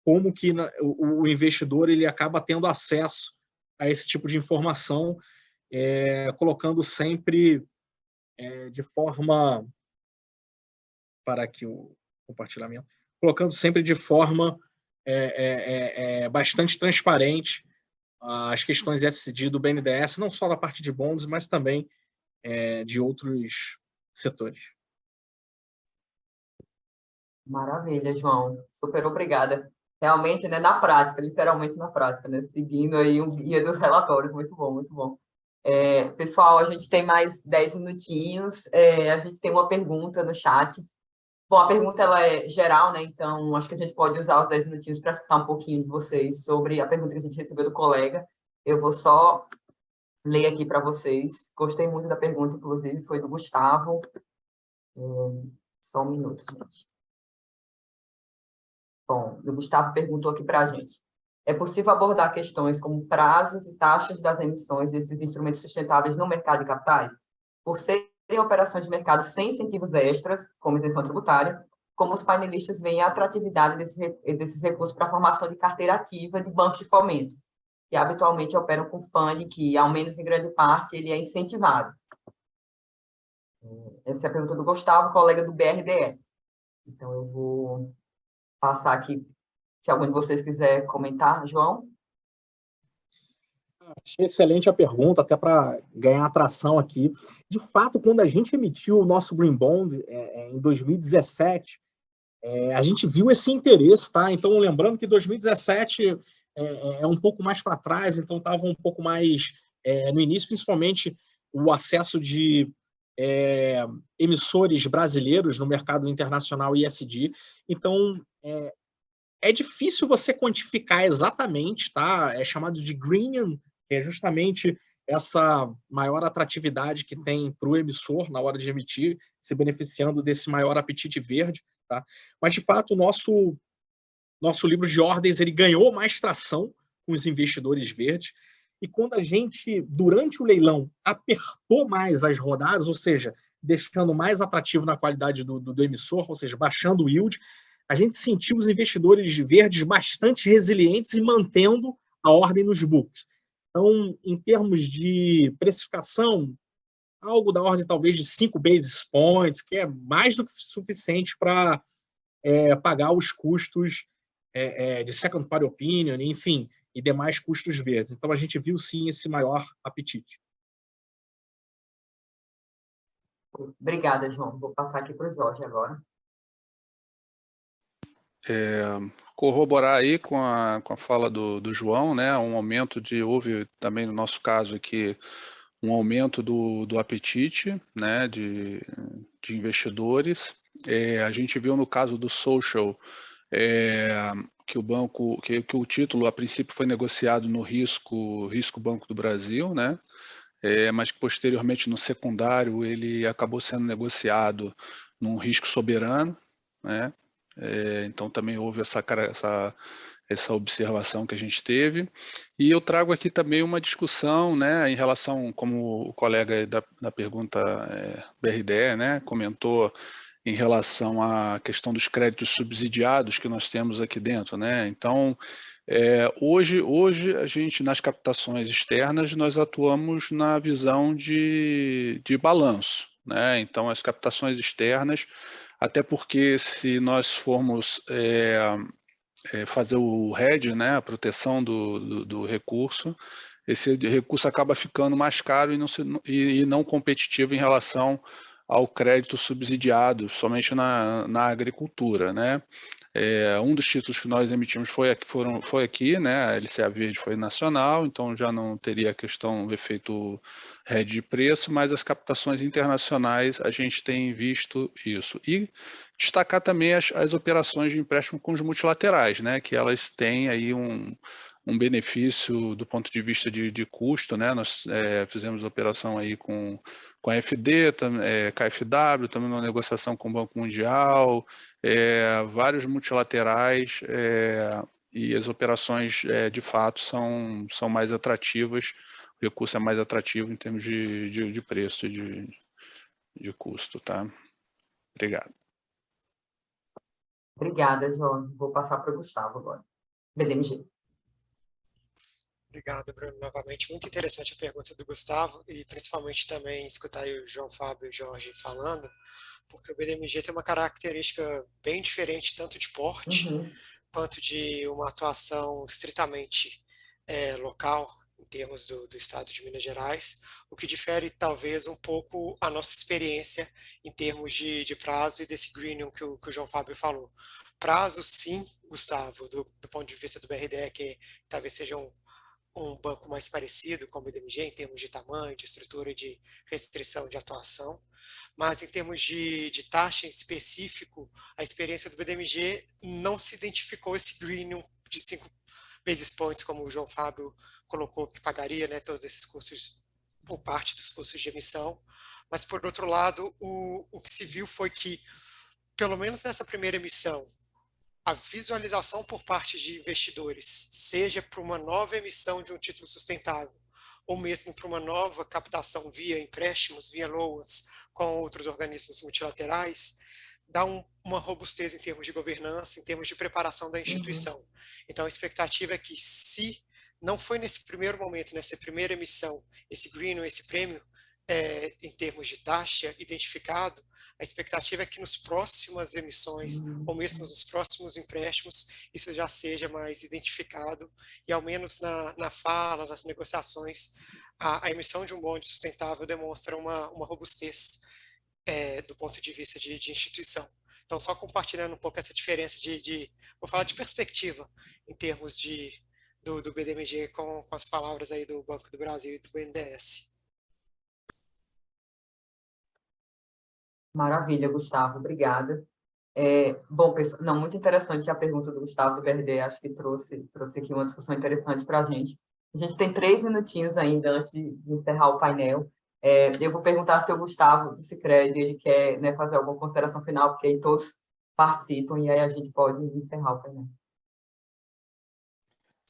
como que o investidor ele acaba tendo acesso a esse tipo de informação, colocando sempre de forma... Para aqui o compartilhamento. Colocando sempre de forma bastante transparente as questões ESG do BNDES, não só da parte de bonds, mas também de outros setores. Maravilha, João. Super obrigada. Realmente, né, na prática, literalmente na prática, né, seguindo aí um guia dos relatórios. Muito bom, muito bom. Pessoal, a gente tem mais 10 minutinhos. A gente tem uma pergunta no chat. Bom, a pergunta ela é geral, né? Então, acho que a gente pode usar os 10 minutinhos para escutar um pouquinho de vocês sobre a pergunta que a gente recebeu do colega. Eu vou só ler aqui para vocês. Gostei muito da pergunta, inclusive, foi do Gustavo. Só um minuto, gente. Bom, o Gustavo perguntou aqui para a gente. É possível abordar questões como prazos e taxas das emissões desses instrumentos sustentáveis no mercado de capitais? Por serem operações de mercado sem incentivos extras, como isenção tributária, como os painelistas veem a atratividade desses recursos para a formação de carteira ativa de bancos de fomento, que habitualmente operam com funding, que, ao menos em grande parte, ele é incentivado. Essa é a pergunta do Gustavo, colega do BRDE. Então, eu vou passar aqui, se algum de vocês quiser comentar. João? Achei excelente a pergunta, até para ganhar atração aqui. De fato, quando a gente emitiu o nosso Green Bond em 2017, a gente viu esse interesse, tá? Então, lembrando que 2017 é um pouco mais para trás, então estava um pouco mais no início, principalmente o acesso de emissores brasileiros no mercado internacional ESG. Então, é difícil você quantificar exatamente, tá? É chamado de greening, que é justamente essa maior atratividade que tem para o emissor na hora de emitir, se beneficiando desse maior apetite verde, tá? Mas, de fato, o nosso livro de ordens ele ganhou mais tração com os investidores verdes, e quando a gente, durante o leilão, apertou mais as rodadas, ou seja, deixando mais atrativo na qualidade do emissor, ou seja, baixando o yield, a gente sentiu os investidores verdes bastante resilientes e mantendo a ordem nos books. Então, em termos de precificação, algo da ordem talvez de 5 basis points, que é mais do que suficiente para pagar os custos de second party opinion, enfim, e demais custos verdes. Então, a gente viu, sim, esse maior apetite. Obrigada, João. Vou passar aqui para o Jorge agora. Corroborar aí com a fala do João, né, houve também no nosso caso aqui, um aumento do apetite, né, de investidores. A gente viu no caso do Social, que o banco, que o título a princípio foi negociado no risco Banco do Brasil, né, mas que posteriormente no secundário ele acabou sendo negociado num risco soberano, né. Então também houve essa observação que a gente teve. E eu trago aqui também uma discussão, né, em relação, como o colega da pergunta BRDE, né, comentou, em relação à questão dos créditos subsidiados que nós temos aqui dentro, né? Então, hoje a gente, nas captações externas, nós atuamos na visão de balanço, né? Então, as captações externas, até porque se nós formos fazer o hedge, né, a proteção do recurso, esse recurso acaba ficando mais caro e não competitivo em relação ao crédito subsidiado, somente na agricultura, né? Um dos títulos que nós emitimos foi aqui, né? A LCA Verde foi nacional, então já não teria a questão do efeito hedge de preço, mas as captações internacionais a gente tem visto isso. E destacar também as operações de empréstimo com os multilaterais, né? Que elas têm aí um benefício do ponto de vista de custo, né? Nós fizemos operação aí com a FD, KfW, também uma negociação com o Banco Mundial, vários multilaterais, e as operações de fato são mais atrativas, o recurso é mais atrativo em termos de preço e de custo, tá? Obrigado. Obrigada, Jorge. Vou passar para o Gustavo agora. BDMG. Obrigado, Bruno, novamente. Muito interessante a pergunta do Gustavo e principalmente também escutar aí o João Fábio e o Jorge falando, porque o BDMG tem uma característica bem diferente, tanto de porte, quanto de uma atuação estritamente local, em termos do estado de Minas Gerais, o que difere talvez um pouco a nossa experiência em termos de prazo e desse greening que o João Fábio falou. Prazo, sim, Gustavo, do ponto de vista do BRDE, que talvez seja um banco mais parecido com o BDMG em termos de tamanho, de estrutura e de restrição de atuação, mas em termos de taxa em específico, a experiência do BDMG não se identificou esse greening de 5 basis points, como o João Fábio colocou, que pagaria, né, todos esses custos, ou parte dos custos de emissão, mas por outro lado, o que se viu foi que, pelo menos nessa primeira emissão, a visualização por parte de investidores, seja para uma nova emissão de um título sustentável, ou mesmo para uma nova captação via empréstimos, via loans, com outros organismos multilaterais, dá uma robustez em termos de governança, em termos de preparação da instituição. Então, a expectativa é que, se não foi nesse primeiro momento, nessa primeira emissão, esse green, esse prêmio, em termos de taxa identificado, a expectativa é que nos próximas emissões, ou mesmo nos próximos empréstimos, isso já seja mais identificado e, ao menos na fala, nas negociações, a emissão de um bonde sustentável demonstra uma robustez do ponto de vista de instituição. Então, só compartilhando um pouco essa diferença vou falar de perspectiva, em termos do BDMG com as palavras aí do Banco do Brasil e do BNDES. Maravilha, Gustavo, obrigada. Bom, pessoal, não, muito interessante a pergunta do Gustavo do BRD, acho que trouxe aqui uma discussão interessante para a gente. A gente tem 3 minutinhos ainda antes de encerrar o painel. Eu vou perguntar se o Gustavo do Sicredi ele quer, né, fazer alguma consideração final, porque aí todos participam e aí a gente pode encerrar o painel.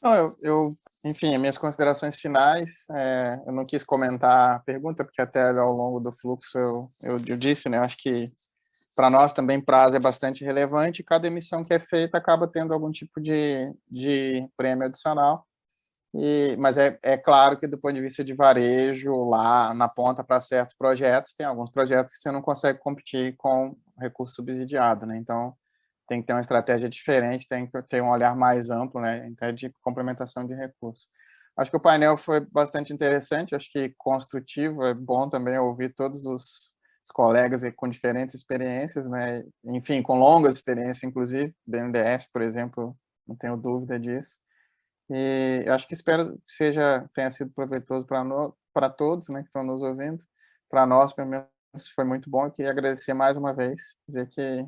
Não, enfim, minhas considerações finais, eu não quis comentar a pergunta, porque até ao longo do fluxo eu disse, né, eu acho que para nós também prazo é bastante relevante, e cada emissão que é feita acaba tendo algum tipo de prêmio adicional, mas é claro que do ponto de vista de varejo, lá na ponta para certos projetos, tem alguns projetos que você não consegue competir com recurso subsidiado, né, então tem que ter uma estratégia diferente, tem que ter um olhar mais amplo, né, até de complementação de recursos. Acho que o painel foi bastante interessante, acho que construtivo, é bom também ouvir todos os colegas com diferentes experiências, né, enfim, com longas experiências, inclusive, BNDES, por exemplo, não tenho dúvida disso. E acho que espero que tenha sido proveitoso para todos, né, que estão nos ouvindo. Para nós, pelo menos, foi muito bom. Eu queria agradecer mais uma vez, dizer que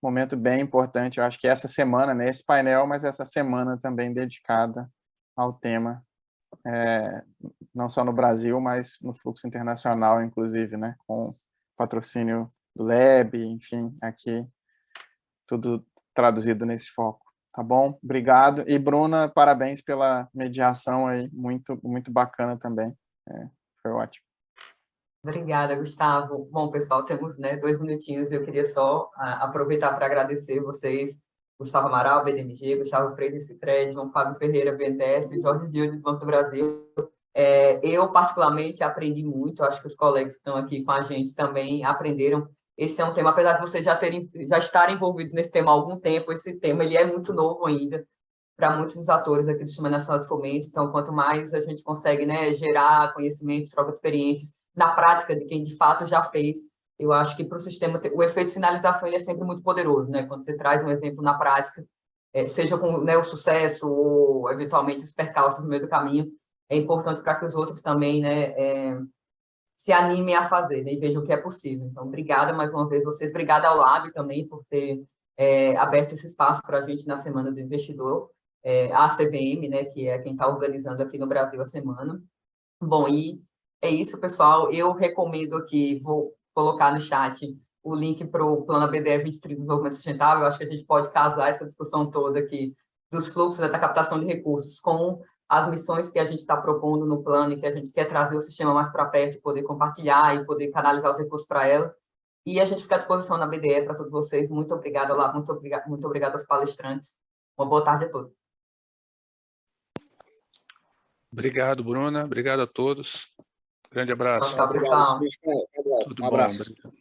momento bem importante, eu acho que essa semana, né, esse painel, mas essa semana também dedicada ao tema, não só no Brasil, mas no fluxo internacional, inclusive, né, com patrocínio do LEB, enfim, aqui, tudo traduzido nesse foco. Tá bom? Obrigado. E, Bruna, parabéns pela mediação aí, muito, muito bacana também. Foi ótimo. Obrigada, Gustavo. Bom, pessoal, temos, né, 2 minutinhos. Eu queria só aproveitar para agradecer vocês, Gustavo Amaral, BDMG, Gustavo Freitas, Cicred, João Fábio Ferreira, BNDES, Jorge Gil, do Banco do Brasil. Eu, particularmente, aprendi muito. Acho que os colegas que estão aqui com a gente também aprenderam. Esse é um tema, apesar de vocês já estarem envolvidos nesse tema há algum tempo, esse tema ele é muito novo ainda para muitos dos atores aqui do Sistema Nacional de Fomento. Então, quanto mais a gente consegue, né, gerar conhecimento, troca de experiências na prática de quem de fato já fez, eu acho que para o sistema, o efeito de sinalização ele é sempre muito poderoso, né? Quando você traz um exemplo na prática, seja com, né, o sucesso ou eventualmente os percalços no meio do caminho, é importante para que os outros também, né, se animem a fazer, né, e vejam o que é possível. Então, obrigada mais uma vez vocês, obrigada ao Lab também por ter aberto esse espaço para a gente na Semana do Investidor, a CVM, né, que é quem está organizando aqui no Brasil a semana. Bom, e é isso, pessoal. Eu recomendo aqui, vou colocar no chat o link para o Plano ABDE 2030 de Desenvolvimento Sustentável. Eu acho que a gente pode casar essa discussão toda aqui dos fluxos da captação de recursos com as missões que a gente está propondo no plano e que a gente quer trazer o sistema mais para perto, poder compartilhar e poder canalizar os recursos para ela. E a gente fica à disposição na BDE para todos vocês. Muito obrigada, Olá, muito obrigada aos palestrantes. Uma boa tarde a todos. Obrigado, Bruna. Obrigado a todos. Grande abraço. Tchau, pessoal. Obrigado, Tudo um abraço. bom.